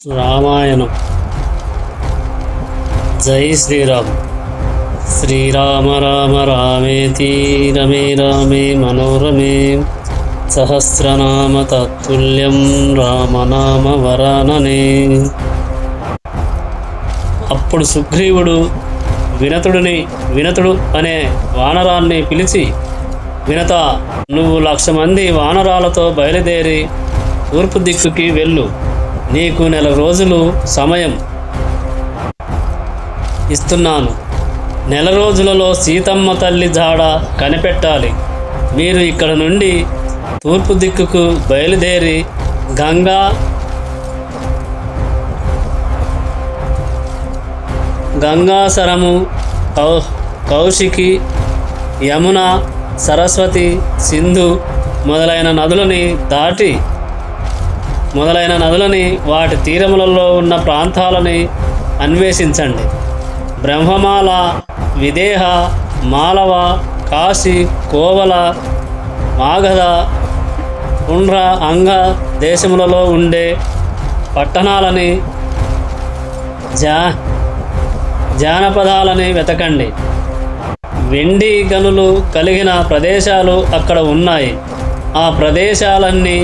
రామాయణం. జై శ్రీరామ్. శ్రీరామ రామ రామేతి రమే రామే మనోరమే సహస్రనామ తత్తుల్యం రామనామ వరాననే. అప్పుడు సుగ్రీవుడు వినతుడు అనే వానరాన్ని పిలిచి, వినత, నువ్వు 1,00,000 మంది వానరాలతో బయలుదేరి తూర్పు దిక్కుకి వెళ్ళు. నీకు 1 రోజులు సమయం ఇస్తున్నాను. 1 రోజులలో సీతమ్మ తల్లి జాడ కనిపెట్టాలి. మీరు ఇక్కడ నుండి తూర్పు దిక్కుకు బయలుదేరి గంగాసరము, కౌశికి, యమున, సరస్వతి, సింధు మొదలైన నదులని వాటి తీరములలో ఉన్న ప్రాంతాలని అన్వేషించండి. బ్రహ్మమాల, విదేహ, మాలవ, కాశీ, కోవల, మాగధ, పుండ్ర, అంగ దేశములలో ఉండే పట్టణాలని, జానపదాలని వెతకండి. వెండి గనులు కలిగిన ప్రదేశాలు అక్కడ ఉన్నాయి. ఆ ప్రదేశాలన్నీ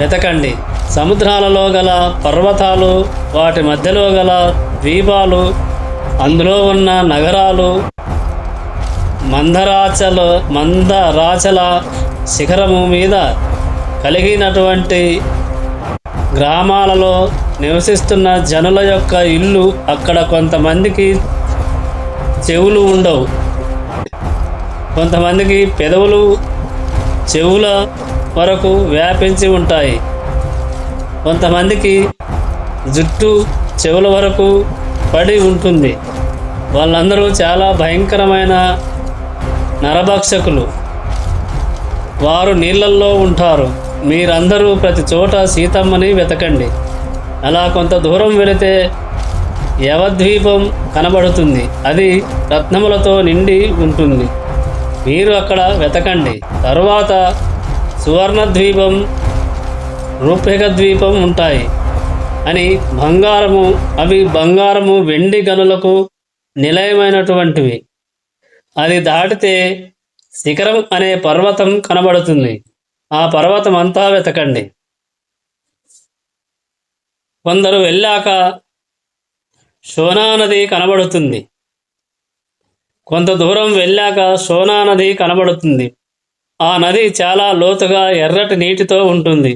వెతకండి. సముద్రాలలో గల పర్వతాలు, వాటి మధ్యలో గల ద్వీపాలు, అందులో ఉన్న నగరాలు, మందరాచల శిఖరము మీద కలిగినటువంటి గ్రామాలలో నివసిస్తున్న జనుల యొక్క ఇల్లు. అక్కడ కొంతమందికి చెవులు ఉండవు, కొంతమందికి పెదవులు చెవుల వరకు వ్యాపించి ఉంటాయి, కొంతమందికి జుట్టు చెవుల వరకు పడి ఉంటుంది. వాళ్ళందరూ చాలా భయంకరమైన నరభక్షకులు. వారు నీళ్ళల్లో ఉంటారు. మీరందరూ ప్రతి చోట సీతమ్మని వెతకండి. అలా కొంత దూరం వెళితే యవద్వీపం కనబడుతుంది. అది రత్నములతో నిండి ఉంటుంది. మీరు అక్కడ వెతకండి. తరువాత సువర్ణద్వీపం, రూపక ద్వీపం ఉంటాయి అని అవి బంగారము, వెండి గనులకు నిలయమైనటువంటివి. అది దాటితే శిఖరం అనే పర్వతం కనబడుతుంది. ఆ పర్వతం అంతా వెతకండి. కొందరు వెళ్ళాక సోనా నది కనబడుతుంది. కొంత దూరం వెళ్ళాక సోనా నది కనబడుతుంది. ఆ నది చాలా లోతుగా ఎర్రటి నీటితో ఉంటుంది.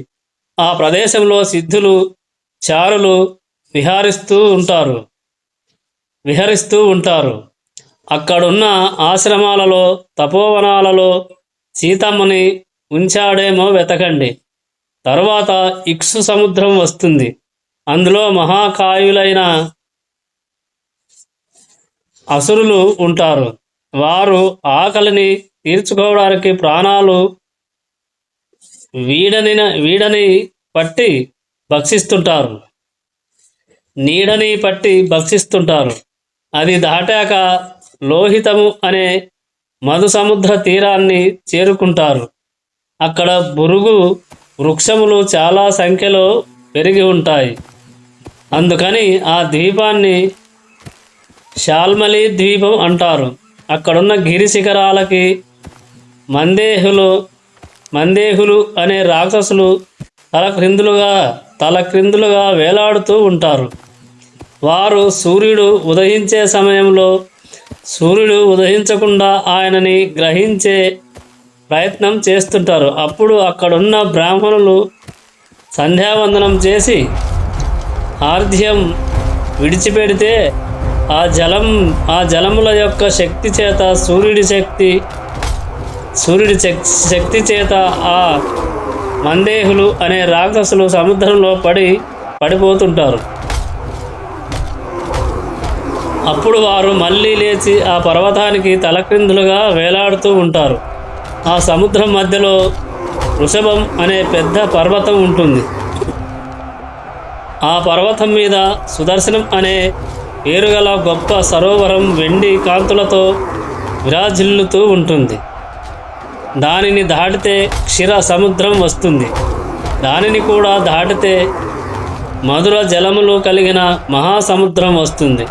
ఆ ప్రదేశంలో సిద్ధులు, చారులు విహరిస్తూ ఉంటారు. అక్కడున్న ఆశ్రమాలలో, తపోవనాలలో సీతమ్మని ఉంచాడేమో వెతకండి. తరువాత ఇక్సు సముద్రం వస్తుంది. అందులో మహాకాయులైన అసురులు ఉంటారు. వారు ఆకలిని తీర్చుకోవడానికి ప్రాణాలు నీడని పట్టి భక్షిస్తుంటారు. అది దాటాక లోహితము అనే మధు సముద్ర తీరాన్ని చేరుకుంటారు. అక్కడ బురుగు వృక్షములు చాలా సంఖ్యలో పెరిగి ఉంటాయి. అందుకని ఆ ద్వీపాన్ని శాల్మలి ద్వీపం అంటారు. అక్కడున్న గిరి శిఖరాలకి మందేహులు అనే రాక్షసులు తలక్రిందులుగా వేలాడుతూ ఉంటారు. వారు సూర్యుడు ఉదయించే సమయంలో సూర్యుడు ఉదయించకుండా ఆయనని గ్రహించే ప్రయత్నం చేస్తుంటారు. అప్పుడు అక్కడున్న బ్రాహ్మణులు సంధ్యావందనం చేసి ఆర్ధ్యం విడిచిపెడితే ఆ జలముల యొక్క శక్తి చేత, సూర్యుడి శక్తి చేత ఆ మందేహులు అనే రాక్షసులు సముద్రంలో పడిపోతుంటారు. అప్పుడు వారు మళ్ళీ లేచి ఆ పర్వతానికి తలక్రిందులుగా వేలాడుతూ ఉంటారు. ఆ సముద్రం మధ్యలో వృషభం అనే పెద్ద పర్వతం ఉంటుంది. ఆ పర్వతం మీద సుదర్శనం అనే పేరుగల గొప్ప సరోవరం వెండి కాంతులతో విరాజిల్లుతూ ఉంటుంది. దానిని దాటితే క్షీర సముద్రం వస్తుంది. దానిని కూడా దాటితే మధుర జలములు కలిగిన మహాసముద్రం వస్తుంది.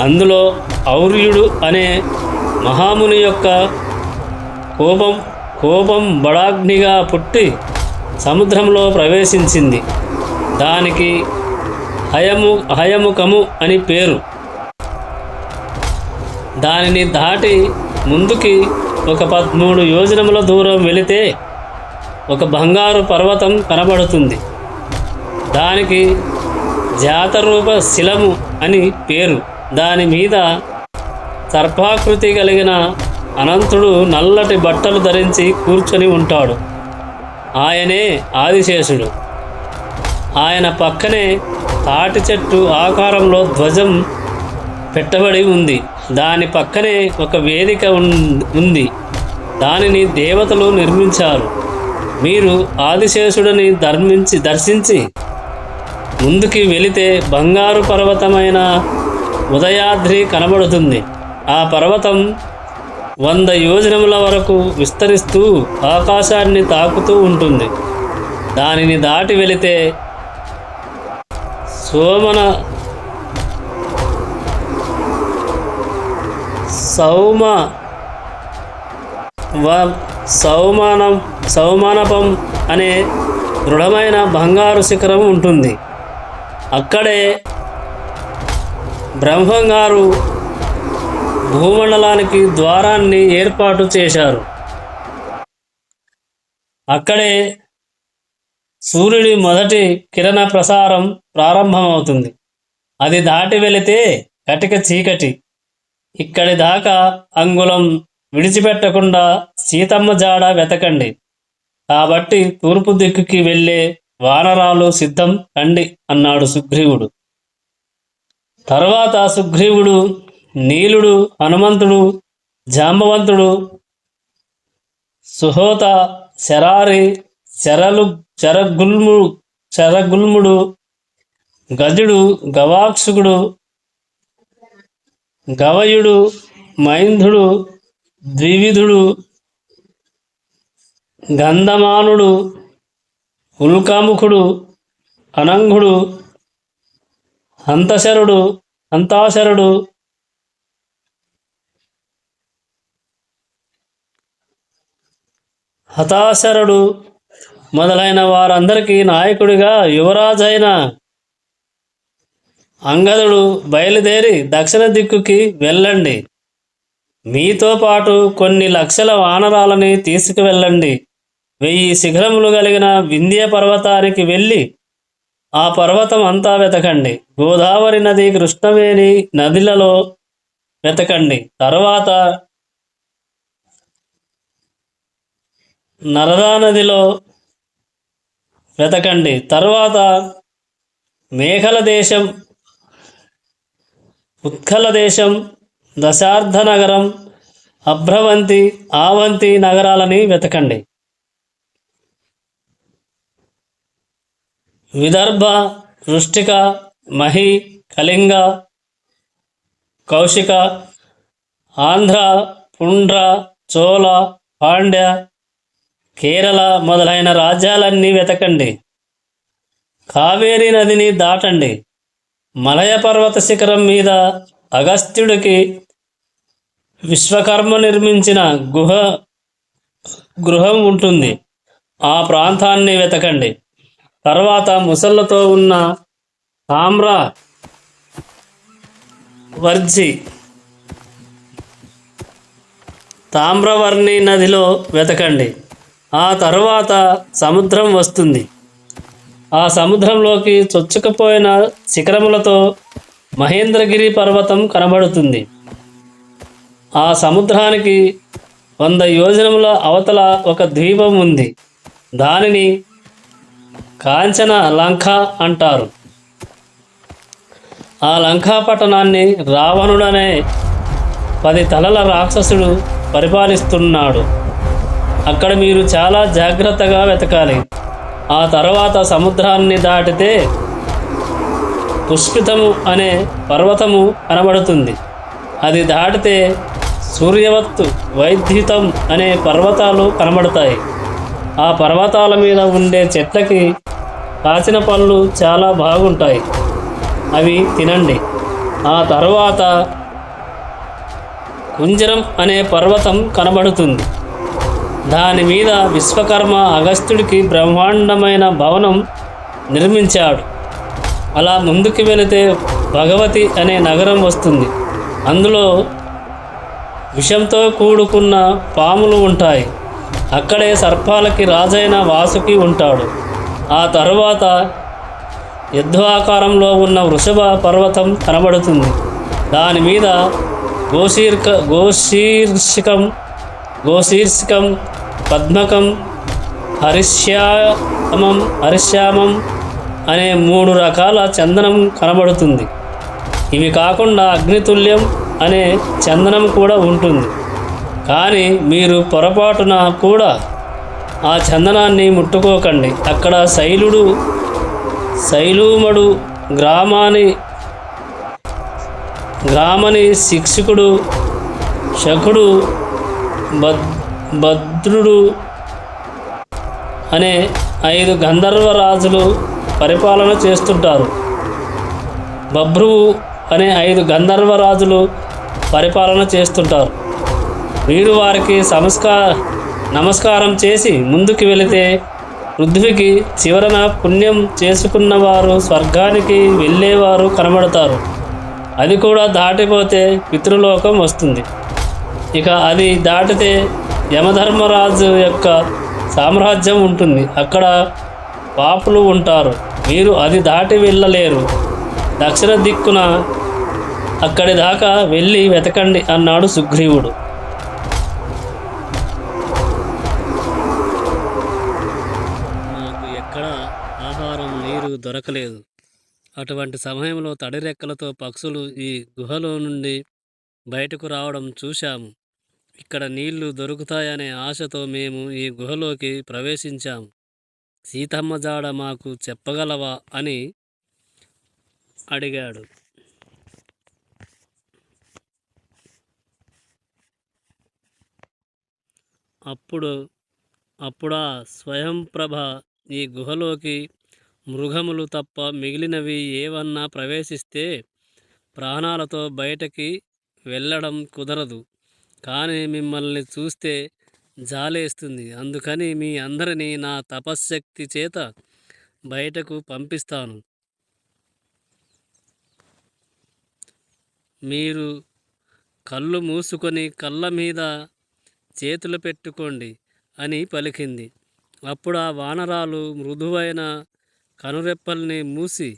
అందులో ఔర్యుడు అనే మహాముని యొక్క కోపం బడాగ్నిగా పుట్టి సముద్రంలో ప్రవేశించింది. దానికి హయముఖము అని పేరు. దానిని దాటి ముందుకి ఒక 13 యోజనముల దూరం వెళితే ఒక బంగారు పర్వతం కనబడుతుంది. దానికి జాతరూప శిలము అని పేరు. దాని మీద సర్పాకృతి కలిగిన అనంతుడు నల్లటి బట్టలు ధరించి కూర్చొని ఉంటాడు. ఆయనే ఆదిశేషుడు. ఆయన పక్కనే తాటి చెట్టు ఆకారంలో ధ్వజం పెట్టబడి ఉంది. దాని పక్కనే ఒక వేదిక ఉంది. దానిని దేవతలు నిర్మించారు. మీరు ఆదిశేషుడిని దర్శించి ముందుకి వెళితే బంగారు పర్వతమైన ఉదయాద్రి కనబడుతుంది. ఆ పర్వతం 100 యోజనముల వరకు విస్తరిస్తూ ఆకాశాన్ని తాకుతూ ఉంటుంది. దానిని దాటి వెళితే సౌమానపం అనే దృఢమైన బంగారు శిఖరం ఉంటుంది. అక్కడే బ్రహ్మంగారు భూమండలానికి ద్వారాన్ని ఏర్పాటు చేశారు. అక్కడే సూర్యుడి మొదటి కిరణ ప్రసారం ప్రారంభమవుతుంది. అది దాటి వెళితే కటిక చీకటి. ఇక్కడి దాకా అంగుళం విడిచిపెట్టకుండా సీతమ్మ జాడ వెతకండి. కాబట్టి తూర్పు దిక్కుకి వెళ్ళే వానరాలు సిద్ధం కండి అన్నాడు సుగ్రీవుడు. తర్వాత సుగ్రీవుడు, నీలుడు, హనుమంతుడు, జాంబవంతుడు, సుహోత, శరారి, శరగుల్ముడు, గజుడు, గవాక్షుడు, గవయుడు, మైంధుడు, ద్వివిధుడు, గంధమానుడు, ఉల్కాముఖుడు, అనంగుడు, హంతాశరుడు, హతాశరుడు మొదలైన వారందరికీ నాయకుడిగా యువరాజైన అంగదుడు బయలుదేరి దక్షిణ దిక్కుకి వెళ్ళండి. మీతో పాటు కొన్ని లక్షల వానరాలని తీసుకువెళ్ళండి. 1000 శిఖరములు కలిగిన వింధ్య పర్వతానికి వెళ్ళి ఆ పర్వతం అంతా వెతకండి. గోదావరి నది, కృష్ణవేణి నదులలో వెతకండి. తర్వాత నర్మదా నదిలో వెతకండి. తర్వాత మేఖల దేశం, ఉత్కల దేశం, దశార్ధ నగరం, అభ్రవంతి, ఆవంతి నగరాలని వెతకండి. విదర్భ, వృష్టిక, మహి, కళింగ, కౌశిక, ఆంధ్ర, పుండ్ర, చోళ, పాండ్య, కేరళ మొదలైన రాజ్యాలన్నీ వెతకండి. కావేరీ నదిని దాటండి. మలయ పర్వత శిఖరం మీద అగస్త్యుడికి విశ్వకర్మ నిర్మించిన గృహం ఉంటుంది. ఆ ప్రాంతాన్ని వెతకండి. తర్వాత ముసళ్ళతో ఉన్న తామ్రవర్ణి నదిలో వెతకండి. ఆ తర్వాత సముద్రం వస్తుంది. ఆ సముద్రంలోకి చొచ్చుకుపోయిన శిఖరములతో మహేంద్రగిరి పర్వతం కనబడుతుంది. ఆ సముద్రానికి 100 యోజనముల అవతల ఒక ద్వీపం ఉంది. దానిని కాంచన లంక అంటారు. ఆ లంకా పట్టణాన్ని రావణుడనే 10 తలల రాక్షసుడు పరిపాలిస్తున్నాడు. అక్కడ మీరు చాలా జాగ్రత్తగా వెతకాలి. ఆ తర్వాత సముద్రాన్ని దాటితే పుష్పితము అనే పర్వతము కనబడుతుంది. అది దాటితే సూర్యవత్తు, వైద్యుతం అనే పర్వతాలు కనబడతాయి. ఆ పర్వతాల మీద ఉండే చెట్లకి కాచిన పళ్ళు చాలా బాగుంటాయి, అవి తినండి. ఆ తరువాత కుంజరం అనే పర్వతం కనబడుతుంది. దాని మీద విశ్వకర్మ అగస్త్యుడికి బ్రహ్మాండమైన భవనం నిర్మించాడు. అలా ముందుకు వెళితే భగవతి అనే నగరం వస్తుంది. అందులో విషంతో కూడుకున్న పాములు ఉంటాయి. అక్కడే సర్పాలకి రాజైన వాసుకి ఉంటాడు. ఆ తరువాత యుద్ధాకారంలో ఉన్న వృషభ పర్వతం కనబడుతుంది. దాని మీద గోశీర్షికం, పద్మకం, హరిశ్యామం అనే 3 రకాల చందనం కనబడుతుంది. ఇవి కాకుండా అగ్నితుల్యం అనే చందనం కూడా ఉంటుంది. కానీ మీరు పొరపాటున కూడా ఆ చందనాన్ని ముట్టుకోకండి. అక్కడ శైలూమడు, గ్రామని శిక్షకుడు, శకుడు, భద్రుడు అనే 5 గంధర్వరాజులు పరిపాలన చేస్తుంటారు. బభ్రువు అనే 5 గంధర్వరాజులు పరిపాలన చేస్తుంటారు. మీరు వారికి నమస్కారం చేసి ముందుకు వెళితే పృథ్వీకి చివరన పుణ్యం చేసుకున్నవారు స్వర్గానికి వెళ్ళేవారు కనబడతారు. అది కూడా దాటిపోతే పితృలోకం వస్తుంది. ఇక అది దాటితే యమధర్మరాజు యొక్క సామ్రాజ్యం ఉంటుంది. అక్కడ పాపులు ఉంటారు. మీరు అది దాటి వెళ్ళలేరు. దక్షిణ దిక్కున అక్కడి దాకా వెళ్ళి వెతకండి అన్నాడు సుగ్రీవుడు. నాకు ఎక్కడ ఆహారం నీరు దొరకలేదు. అటువంటి సమయంలో తడిరెక్కలతో పక్షులు ఈ గుహలో నుండి బయటకు రావడం చూశాము. ఇక్కడ నీళ్లు దొరుకుతాయనే ఆశతో మేము ఈ గుహలోకి ప్రవేశించాము. సీతమ్మ జాడ మాకు చెప్పగలవా అని అడిగాడు. అప్పుడా స్వయంప్రభ ఈ గుహలోకి మృగములు తప్ప మిగిలినవి ఏవన్నా ప్రవేశిస్తే ప్రాణాలతో బయటకి వెళ్ళడం కుదరదు. కానీ మిమ్మల్ని చూస్తే జాలేస్తుంది. అందుకని మీ అందరినీ నా తపశ్శక్తి చేత బయటకు పంపిస్తాను. మీరు కళ్ళు మూసుకొని కళ్ళ మీద చేతులు పెట్టుకోండి అని పలికింది. అప్పుడు ఆ వానరాలు మృదువైన కనురెప్పల్ని మూసి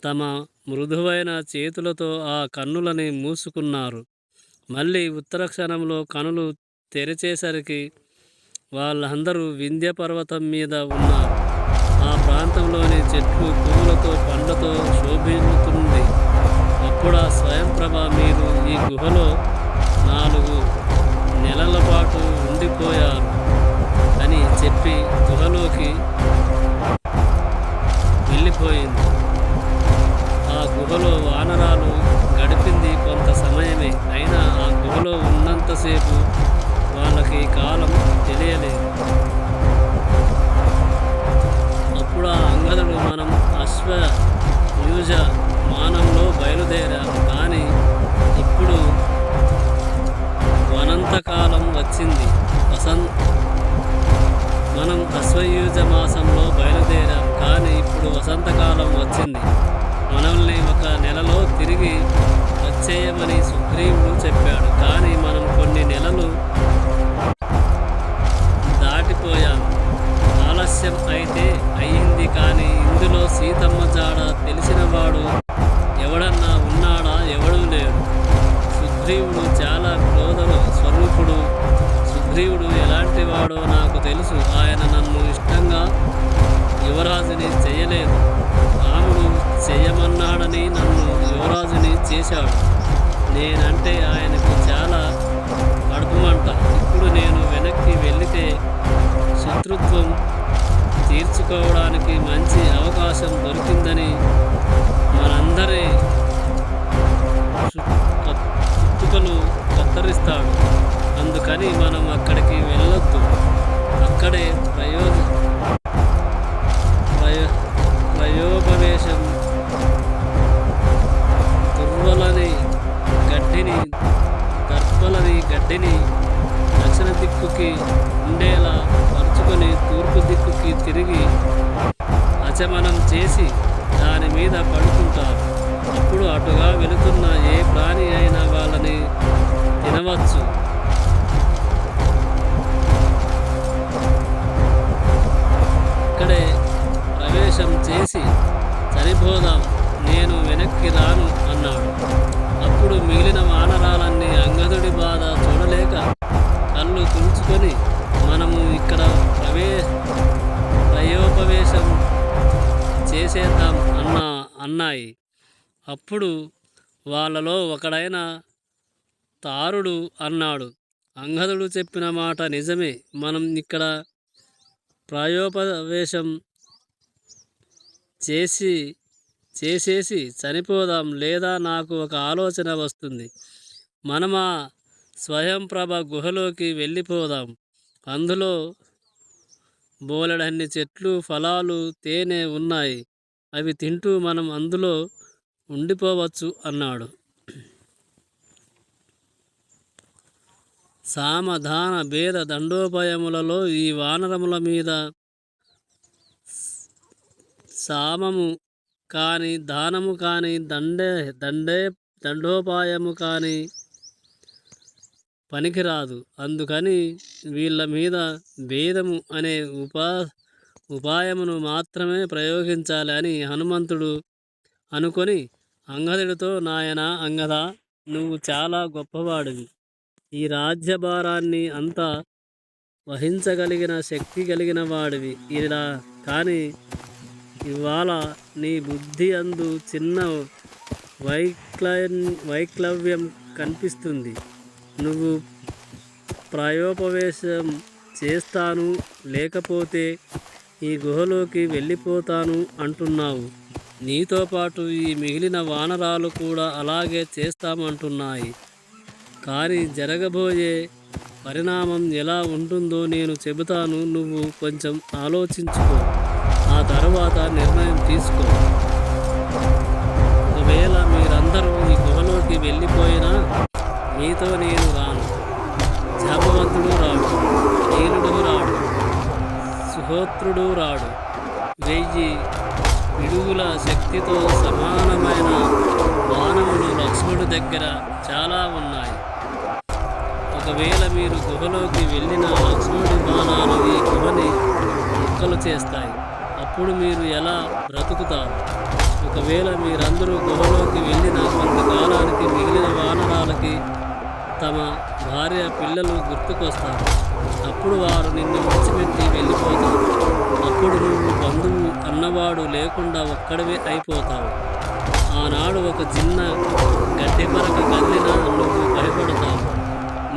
తమ మృదువైన చేతులతో ఆ కన్నులని మూసుకున్నారు. మళ్ళీ ఉత్తర క్షణంలో కనులు తెరిచేసరికి వాళ్ళందరూ వింధ్య పర్వతం మీద ఉన్నారు. ఆ ప్రాంతంలోని చెట్లు పువ్వులతో పండ్లతో శోభిల్లుతుంది. అప్పుడు ఆ స్వయంప్రభ మీరు ఈ గుహలో 4 నెలల పాటు ఉండిపోయారు అని చెప్పి గుహలోకి వెళ్ళిపోయింది. ఆ గుహలో వానరాలు గడిపింది కొంత సమయమే. అయినా ఆ గుహలో ఉన్నంతసేపు వాళ్ళకి కాలం తెలియలేదు. అప్పుడు ఆ అంగదుడు మనం అశ్వయుజ మానంలో బయలుదేరాము. కానీ ఇప్పుడు వనంతకాలం వచ్చింది. మనం అశ్వయుజ మాసంలో బయలుదేరాము. కానీ ఇప్పుడు వసంతకాలం వచ్చింది. మనల్ని 1 నెలలో తిరిగి వచ్చేయమని సుగ్రీవుడు చెప్పాడు. కానీ మనం కొన్ని నెలలు దాటిపోయాం. ఆలస్యం అయితే అయ్యింది. కానీ ఇందులో సీతమ్మ జాడ తెలిసినవాడు ఎవడన్నా ఉన్నాడా? ఎవడూ లేడు. సుగ్రీవుడు చాలా క్రోధ స్వరూపుడు. సుగ్రీవుడు ఎలాంటి వాడో నాకు తెలుసు. ఆయన నన్ను ఇష్టంగా యువరాజుని చేయలేదు. రాముడు చేయమన్నాడని నన్ను యువరాజుని చేశాడు. నేనంటే ఆయనకు చాలా కడుపుమంట. ఇప్పుడు నేను వెనక్కి వెళితే శత్రుత్వం తీర్చుకోవడానికి మంచి అవకాశం దొరికిందని మనందరి చుట్టుకలు కత్తిరిస్తాడు. అందుకని మనం అక్కడికి వెళ్ళొద్దు. అక్కడే ప్రయో ప్రయోపవేశం దుర్వలని గడ్డిని గడ్డిని దక్షిణ దిక్కుకి ఉండేలా పరుచుకొని తూర్పు దిక్కుకి తిరిగి అచమనం చేసి దాని మీద పడుకుంటారు. అప్పుడు అటుగా వెళుతున్న ఏ ప్రాణి అయినా వాళ్ళని తినవచ్చు. ఇక్కడే ప్రవేశం చేసి చనిపోదాం, నేను వెనక్కి రాను అన్నాడు. అప్పుడు మిగిలిన వానరాలన్నీ అంగదుడి బాధ చూడలేక కళ్ళు తుడుచుకొని మనము ఇక్కడ ప్రయోపవేశం చేసేద్దాం అన్నాయి. అప్పుడు వాళ్ళలో ఒకడైన తారుడు అన్నాడు, అంగదుడు చెప్పిన మాట నిజమే, మనం ఇక్కడ ప్రాయోపవేశం చేసేసి చనిపోదాం. లేదా నాకు ఒక ఆలోచన వస్తుంది, మనమా స్వయంప్రభ గుహలోకి వెళ్ళిపోదాం. అందులో బోలెడన్ని చెట్లు, ఫలాలు, తేనె ఉన్నాయి. అవి తింటూ మనం అందులో ఉండిపోవచ్చు అన్నాడు. సామధాన భేద దండోపాయములలో ఈ వానరముల మీద సామము కానీ దానము కానీ దండోపాయము కానీ పనికిరాదు. అందుకని వీళ్ళ మీద భేదము అనే ఉపాయమును మాత్రమే ప్రయోగించాలి అని హనుమంతుడు అనుకొని అంగదుడితో, నాయనా అంగద, నువ్వు చాలా గొప్పవాడివి, ఈ రాజ్యభారాన్ని అంతా వహించగలిగిన శక్తి కలిగిన వాడివి. ఇలా కానీ ఇవాళ నీ బుద్ధి అందు చిన్న వైక్లవ్యం కనిపిస్తుంది. నువ్వు ప్రాయోపవేశం చేస్తాను, లేకపోతే ఈ గుహలోకి వెళ్ళిపోతాను అంటున్నావు. నీతో పాటు ఈ మిగిలిన వానరాలు కూడా అలాగే చేస్తామంటున్నాయి. కానీ జరగబోయే పరిణామం ఎలా ఉంటుందో నేను చెబుతాను, నువ్వు కొంచెం ఆలోచించుకో, ఆ తర్వాత నిర్ణయం తీసుకో. ఒకవేళ మీరందరూ ఈ గుహలోకి వెళ్ళిపోయినా మీతో నేను రాను. జాంబవంతుడు రాడు, నీలుడు రాడు, సుహోత్రుడు రాడు. 1000 పిడుగుల శక్తితో సమానమైన బాణములు లక్ష్మణుడి దగ్గర చాలా ఉన్నాయి. ఒకవేళ మీరు గుహలోకి వెళ్ళిన లక్ష్మణుడి బాణాలు ఈ గుహని ముక్కలు చేస్తాయి. అప్పుడు మీరు ఎలా బ్రతుకుతారు? ఒకవేళ మీరందరూ గుహలోకి వెళ్ళిన కొంతకాలానికి మిగిలిన వానరాలకి తమ భార్య, పిల్లలు గుర్తుకొస్తారు. అప్పుడు వారు నిన్ను విడిచిపెట్టి వెళ్ళిపోతారు. అప్పుడు నువ్వు బంధువు అన్నవాడు లేకుండా ఒక్కడివే అయిపోతావు. ఆనాడు ఒక చిన్న గడ్డి పరక కదిలినా నువ్వు భయపడతావు.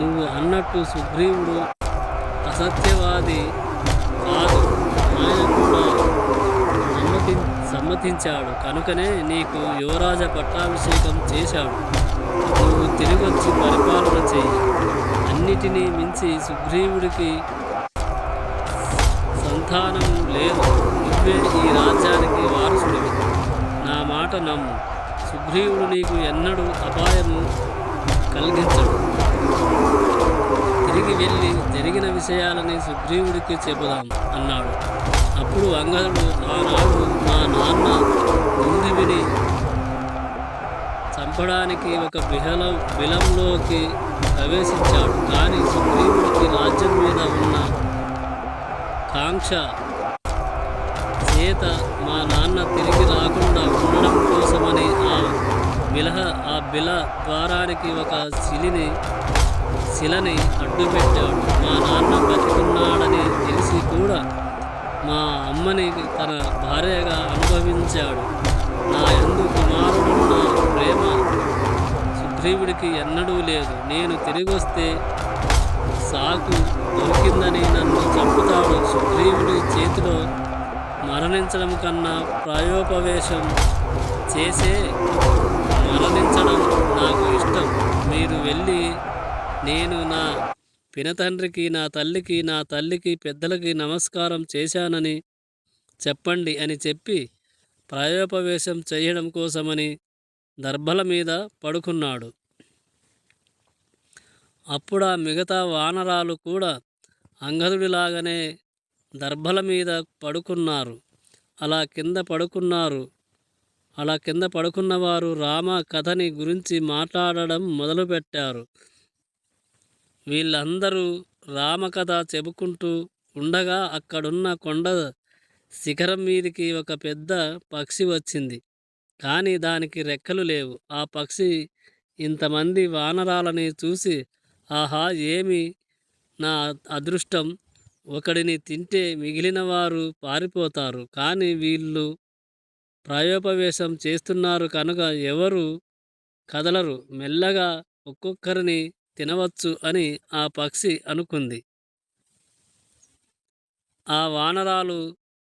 నువ్వు అన్నట్టు సుగ్రీవుడు అసత్యవాది కాదు, ఆయన కూడా సమ్మతించాడు. కనుకనే నీకు యువరాజ పట్టాభిషేకం చేశాడు. నువ్వు తిరిగొచ్చి పరిపాలన చెయ్యి. అన్నిటినీ మించి సుగ్రీవుడికి సంతానం లేదు. నువ్వే ఈ రాజ్యానికి వారసుడివి. నా మాట నమ్ము. సుగ్రీవుడు నీకు ఎన్నడూ అపాయము కలిగించడు. తిరిగి వెళ్ళి జరిగిన విషయాలని సుగ్రీవుడికి చెబుదాం అన్నాడు. అప్పుడు అంగదుడు, ఆనాడు మా నాన్న దుందుబిని చంపడానికి ఒక బిలంలోకి ప్రవేశించాడు. కానీ సుగ్రీవుడికి రాజ్యం మీద ఉన్న కాంక్ష చేత మా నాన్న తిరిగి రాకుండా ఉండడం కోసమని ఆ బిల ద్వారానికి ఒక శిలని అడ్డుపెట్టాడు. మా నాన్న బతికున్నాడని తెలిసి కూడా మా అమ్మని తన భార్యగా అనుభవించాడు. నా యందు కుమారుడున్న ప్రేమ సుగ్రీవుడికి ఎన్నడూ లేదు. నేను తిరిగొస్తే సాకు దొరికిందని నన్ను చంపుతాడు. సుగ్రీవుడి చేతిలో మరణించడం కన్నా ప్రాయోపవేశం చేసే మరణించడం నాకు ఇష్టం. మీరు వెళ్ళి నేను నా పినతండ్రికి, నా తల్లికి పెద్దలకి నమస్కారం చేశానని చెప్పండి అని చెప్పి ప్రాయోపవేశం చేయడం కోసమని దర్భల మీద పడుకున్నాడు. అప్పుడా మిగతా వానరాలు కూడా అంగదుడిలాగానే దర్భల మీద పడుకున్నారు. అలా కింద పడుకున్నవారు రామ కథని గురించి మాట్లాడడం మొదలుపెట్టారు. వీళ్ళందరూ రామకథ చెప్పుకుంటూ ఉండగా అక్కడున్న కొండ శిఖరం మీదికి ఒక పెద్ద పక్షి వచ్చింది. కానీ దానికి రెక్కలు లేవు. ఆ పక్షి ఇంతమంది వానరాలని చూసి, ఆహా, ఏమి నా అదృష్టం, ఒకడిని తింటే మిగిలిన వారు పారిపోతారు, కానీ వీళ్ళు ప్రాయోపవేశం చేస్తున్నారు కనుక ఎవరు కదలరు, మెల్లగా ఒక్కొక్కరిని తినవచ్చు అని ఆ పక్షి అనుకుంది. ఆ వానరాలు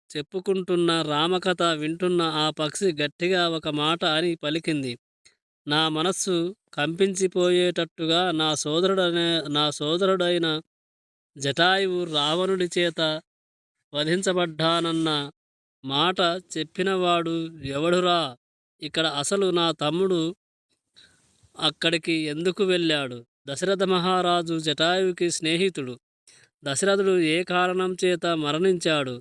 చెప్పుకుంటున్న రామకథ వింటున్న ఆ పక్షి గట్టిగా ఒక మాట అని పలికింది. నా మనస్సు కంపించిపోయేటట్టుగా నా సోదరుడైన జటాయువు రావణుడి చేత వధించబడ్డానన్న మాట చెప్పినవాడు ఎవడురా? ఇక్కడ అసలు నా తమ్ముడు అక్కడికి ఎందుకు వెళ్ళాడు? దశరథ మహారాజు జటాయువుకి స్నేహితుడు. దశరథుడు ఏ కారణం చేత మరణించాడు?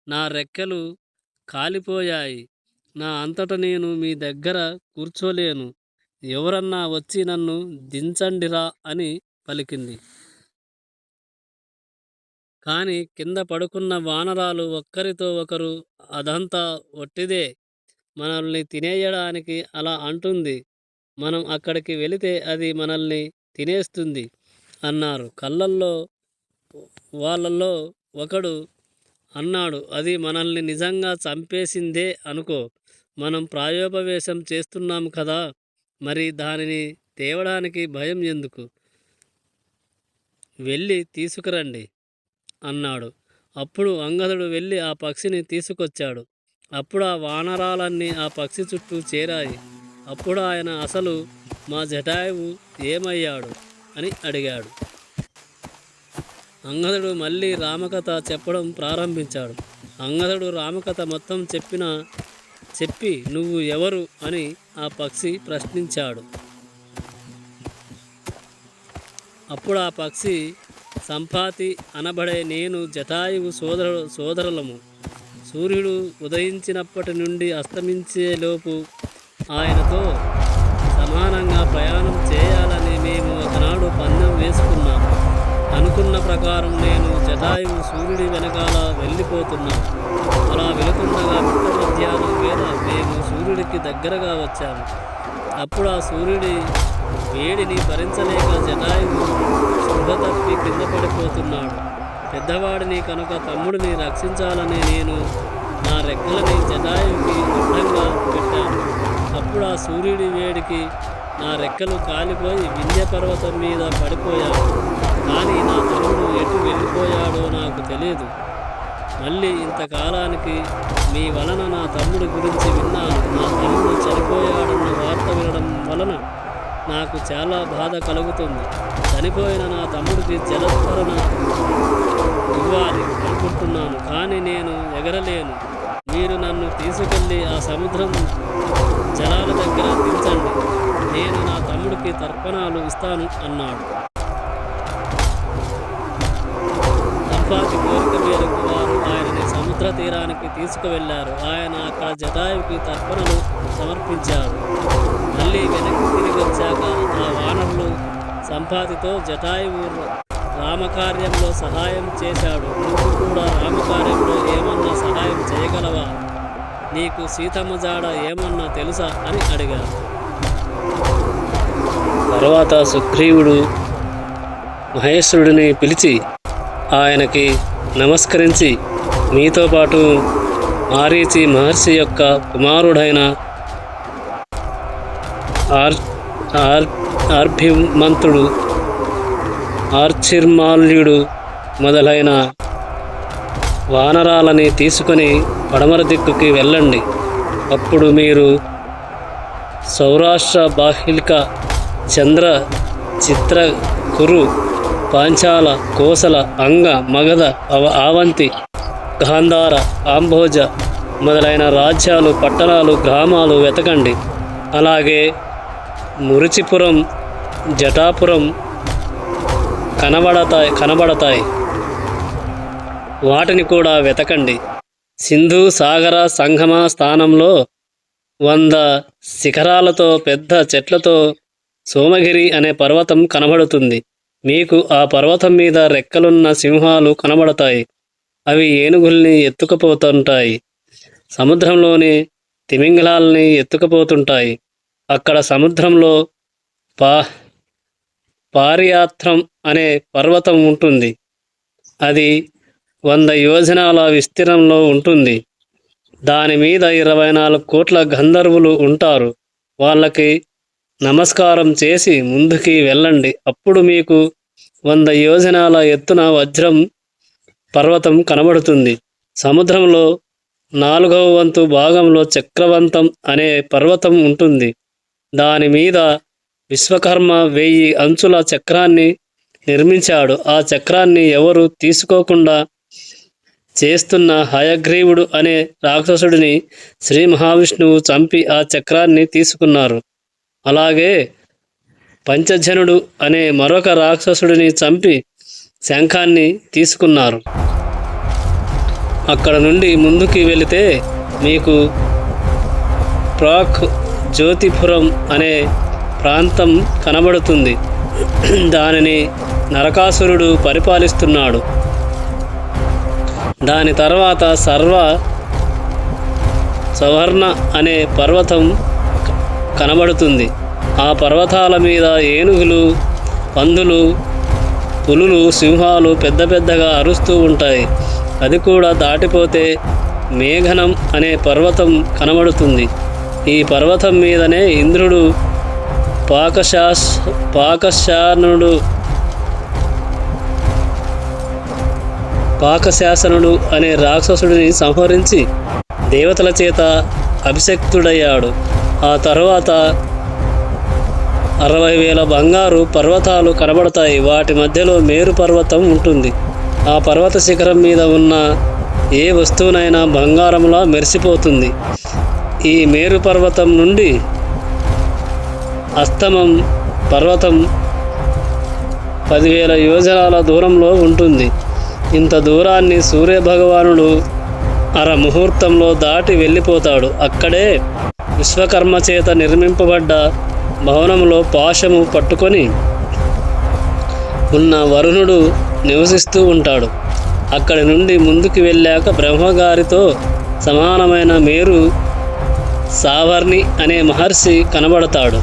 నా రెక్కలు కాలిపోయాయి. నా అంతట నేను మీ దగ్గర కూర్చోలేను. ఎవరన్నా వచ్చి నన్ను దించండిరా అని పలికింది. కానీ కింద పడుకున్న వానరాలు ఒక్కరితో ఒకరు, అదంతా ఒట్టిదే, మనల్ని తినేయడానికి అలా అంటుంది. మనం అక్కడికి వెళితే అది మనల్ని తినేస్తుంది అన్నారు. వాళ్ళల్లో ఒకడు అన్నాడు, అది మనల్ని నిజంగా చంపేసిందే అనుకో. మనం ప్రాయోపవేశం చేస్తున్నాం కదా, మరి దానిని తేవడానికి భయం ఎందుకు? వెళ్ళి తీసుకురండి అన్నాడు. అప్పుడు అంగదుడు వెళ్ళి ఆ పక్షిని తీసుకొచ్చాడు. అప్పుడు ఆ వానరాలన్నీ ఆ పక్షి చుట్టూ చేరాయి. అప్పుడు ఆయన, అసలు మా జటాయువు ఏమయ్యాడు అని అడిగాడు. అంగదుడు మళ్ళీ రామకథ చెప్పడం ప్రారంభించాడు. అంగదుడు రామకథ మొత్తం చెప్పి నువ్వు ఎవరు అని ఆ పక్షి ప్రశ్నించాడు. అప్పుడు ఆ పక్షి, సంపాతి అనబడే నేను జటాయువు సోదరులము. సూర్యుడు ఉదయించినప్పటి నుండి అస్తమించేలోపు ఆయనతో సమానంగా ప్రయాణం చేయాలని మేము ఒకనాడు పందెం వేసుకున్నాము. అనుకున్న ప్రకారం నేను జటాయువు సూర్యుడి వెనకాల వెళ్ళిపోతున్నాను. అలా వెళుతుండగా మిట్ట మధ్యాహ్నం వేళ మేము సూర్యుడికి దగ్గరగా వచ్చాము. అప్పుడు ఆ సూర్యుడి వేడిని భరించలేక జటాయువు స్పృహ తప్పి కింద పడిపోతున్నాడు. పెద్దవాడిని కనుక తమ్ముడిని రక్షించాలని నేను నా రెక్కలని జటాయువుకి అడ్డంగా పెట్టాను. అప్పుడు ఆ సూర్యుడి వేడికి నా రెక్కలు కాలిపోయి వింధ్య పర్వతం మీద పడిపోయాను. కానీ నా తమ్ముడు ఎటు వెళ్ళిపోయాడో నాకు తెలియదు. మళ్ళీ ఇంతకాలానికి మీ వలన నా తమ్ముడి గురించి విన్నాను. నా తమ్ముడు చనిపోయాడన్న వార్త వినడం వలన నాకు చాలా బాధ కలుగుతుంది. చనిపోయిన నా తమ్ముడికి జలస్మరణ ఇవ్వాలి అనుకుంటున్నాను, కానీ నేను ఎగరలేను. మీరు నన్ను తీసుకెళ్ళి ఆ సముద్రం జలాల దగ్గర దించండి. నేను నా తమ్ముడికి తర్పణాలు ఇస్తాను అన్నాడు. సంపాతి కోరిక మేరకు వారు ఆయనని సముద్ర తీరానికి తీసుకువెళ్లారు. ఆయన అక్కడ జటాయువుకి తర్పణలు సమర్పించారు. మళ్ళీ వెనక్కి తిరిగి వచ్చాక ఆ వానరులు సంపాతితో, జటాయువు రామకార్యంలో సహాయం చేశాడు, నువ్వు కూడా రామకార్యంలో ఏమన్నా సహాయం చేయగలవా? నీకు సీతమ్మ జాడ ఏమన్నా తెలుసా అని అడిగారు. తర్వాత సుగ్రీవుడు మహేశ్వరుడిని పిలిచి ఆయనకి నమస్కరించి, మీతో పాటు మారీచి మహర్షి యొక్క కుమారుడైన ఆర్భిమంతుడు, ఆర్చిర్మాల్యుడు మొదలైన వానరాలని తీసుకొని పడమర దిక్కుకి వెళ్ళండి. అప్పుడు మీరు సౌరాష్ట్ర బాహ్లిక చంద్ర చిత్ర కురు పాంచాల, కోసల, అంగ, మగధ, ఆవంతి, గాంధార, ఆంభోజ మొదలైన రాజ్యాలు, పట్టణాలు, గ్రామాలు వెతకండి. అలాగే మురుచిపురం, జటాపురం కనబడతాయి. వాటిని కూడా వెతకండి. సింధు సాగర సంగమ స్థానంలో 100 శిఖరాలతో పెద్ద చెట్లతో సోమగిరి అనే పర్వతం కనబడుతుంది. మీకు ఆ పర్వతం మీద రెక్కలున్న సింహాలు కనబడతాయి. అవి ఏనుగుల్ని ఎత్తుకుపోతుంటాయి. సముద్రంలోని తిమింగలాల్ని ఎత్తుకుపోతుంటాయి. అక్కడ సముద్రంలో పారియాత్రం అనే పర్వతం ఉంటుంది. అది 100 యోజనాల విస్తీర్ణంలో ఉంటుంది. దాని మీద 24 కోట్ల గంధర్వులు ఉంటారు. వాళ్ళకి నమస్కారం చేసి ముందుకి వెళ్ళండి. అప్పుడు మీకు 100 యోజనాల ఎత్తున వజ్రం పర్వతం కనబడుతుంది. సముద్రంలో 4వ వంతు భాగంలో చక్రవంతం అనే పర్వతం ఉంటుంది. దాని మీద విశ్వకర్మ 1000 అంచుల చక్రాన్ని నిర్మించాడు. ఆ చక్రాన్ని ఎవరు తీసుకోకుండా చేస్తున్న హయగ్రీవుడు అనే రాక్షసుడిని శ్రీ మహావిష్ణువు చంపి ఆ చక్రాన్ని తీసుకున్నారు. అలాగే పంచజనుడు అనే మరొక రాక్షసుడిని చంపి శంఖాన్ని తీసుకున్నారు. అక్కడ నుండి ముందుకి వెళితే మీకు ప్రాక్ జ్యోతిపురం అనే ప్రాంతం కనబడుతుంది. దానిని నరకాసురుడు పరిపాలిస్తున్నాడు. దాని తర్వాత సవర్ణ అనే పర్వతం కనబడుతుంది. ఆ పర్వతాల మీద ఏనుగులు, పందులు, పులులు, సింహాలు పెద్ద పెద్దగా అరుస్తూ ఉంటాయి. అది కూడా దాటిపోతే మేఘనం అనే పర్వతం కనబడుతుంది. ఈ పర్వతం మీదనే ఇంద్రుడు పాకశాసనుడు అనే రాక్షసుడిని సంహరించి దేవతల చేత అభిషక్తుడయ్యాడు. ఆ తర్వాత 60,000 బంగారు పర్వతాలు కనబడతాయి. వాటి మధ్యలో మేరు పర్వతం ఉంటుంది. ఆ పర్వత శిఖరం మీద ఉన్న ఏ వస్తువునైనా బంగారంలా మెరిసిపోతుంది. ఈ మేరు పర్వతం నుండి అస్తమం పర్వతం 10,000 యోజనాల దూరంలో ఉంటుంది. ఇంత దూరాన్ని సూర్యభగవానుడు ముహూర్తంలో దాటి వెళ్ళిపోతాడు. అక్కడే విశ్వకర్మ చేత నిర్మింపబడ్డ భవనంలో పాశము పట్టుకొని ఉన్న వరుణుడు నివసిస్తూ ఉంటాడు. అక్కడి నుండి ముందుకు వెళ్ళాక బ్రహ్మగారితో సమానమైన మేరు సావర్ణి అనే మహర్షి కనబడతాడు.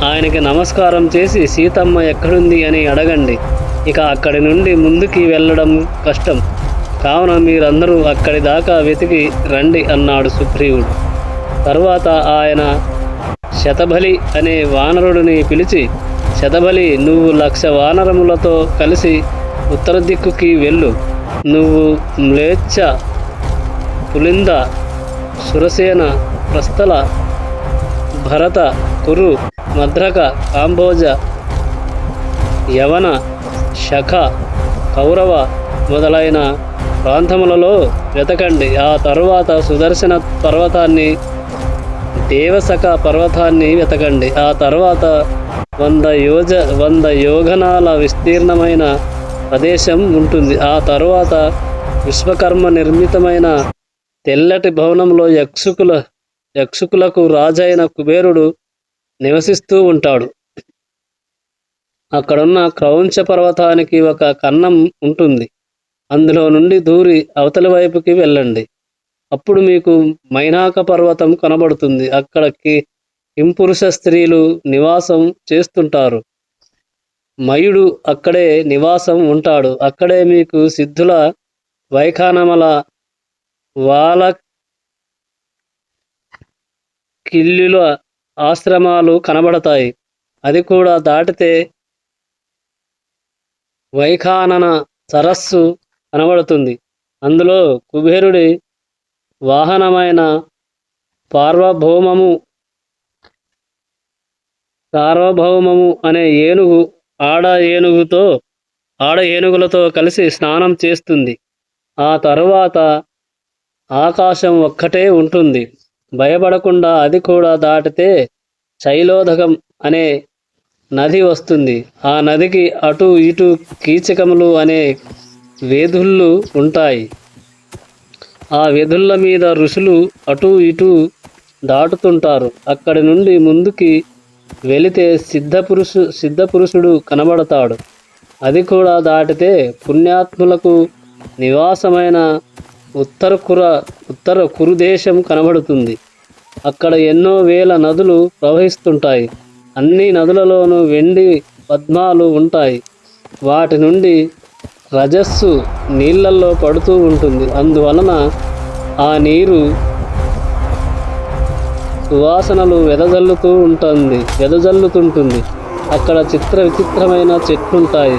ఆయనకి నమస్కారం చేసి సీతమ్మ ఎక్కడుంది అని అడగండి. ఇక అక్కడి నుండి ముందుకి వెళ్ళడం కష్టం, కావున మీరందరూ అక్కడి దాకా వెతికి రండి అన్నాడు సుగ్రీవుడు. తరువాత ఆయన శతబలి అనే వానరుడిని పిలిచి, శతబలి, నువ్వు 1,00,000 వానరములతో కలిసి ఉత్తర దిక్కుకి వెళ్ళు. నువ్వు మ్లేచ్ఛ, పులింద, సురసేన, ప్రస్థల, భరత, కురు, మద్రక, కాంబోజ, యవన, శఖ, కౌరవ మొదలైన ప్రాంతములలో వెతకండి. ఆ తరువాత సుదర్శన పర్వతాన్ని, దేవసక పర్వతాన్ని వెతకండి. ఆ తర్వాత 100 యోజనాల విస్తీర్ణమైన ప్రదేశం ఉంటుంది. ఆ తరువాత విశ్వకర్మ నిర్మితమైన తెల్లటి భవనంలో యక్షుకులకు రాజైన కుబేరుడు నివసిస్తూ ఉంటాడు. అక్కడున్న క్రౌంచ పర్వతానికి ఒక కన్నం ఉంటుంది. అందులో నుండి దూరి అవతలి వైపుకి వెళ్ళండి. అప్పుడు మీకు మైనాక పర్వతం కనబడుతుంది. అక్కడికి కింపురుష స్త్రీలు నివాసం చేస్తుంటారు. మయుడు అక్కడే నివాసం ఉంటాడు. అక్కడే మీకు సిద్ధుల, వైఖానమల, కిల్లుల ఆశ్రమాలు కనబడతాయి. అది కూడా దాటితే వైఖానన సరస్సు కనబడుతుంది. అందులో కుబేరుడి వాహనమైన సార్వభౌమము అనే ఏనుగు ఆడ ఏనుగుతో ఆడ ఏనుగులతో కలిసి స్నానం చేస్తుంది. ఆ తరువాత ఆకాశం ఒక్కటే ఉంటుంది. భయపడకుండా అది కూడా దాటితే శైలోదకం అనే నది వస్తుంది. ఆ నదికి అటు ఇటు కీచకములు అనే వేదుళ్ళు ఉంటాయి. ఆ వెదుళ్ళ మీద ఋషులు అటు ఇటు దాటుతుంటారు. అక్కడి నుండి ముందుకి వెళితే సిద్ధపురుషుడు కనబడతాడు. అది కూడా దాటితే పుణ్యాత్ములకు నివాసమైన ఉత్తర కురు దేశం కనబడుతుంది. అక్కడ ఎన్నో వేల నదులు ప్రవహిస్తుంటాయి. అన్ని నదులలోనూ వెండి పద్మాలు ఉంటాయి. వాటి నుండి రజస్సు నీళ్ళల్లో పడుతూ ఉంటుంది. అందువలన ఆ నీరు సువాసనలు వెదజల్లుతుంటుంది. అక్కడ విచిత్రమైన చెట్లుంటాయి.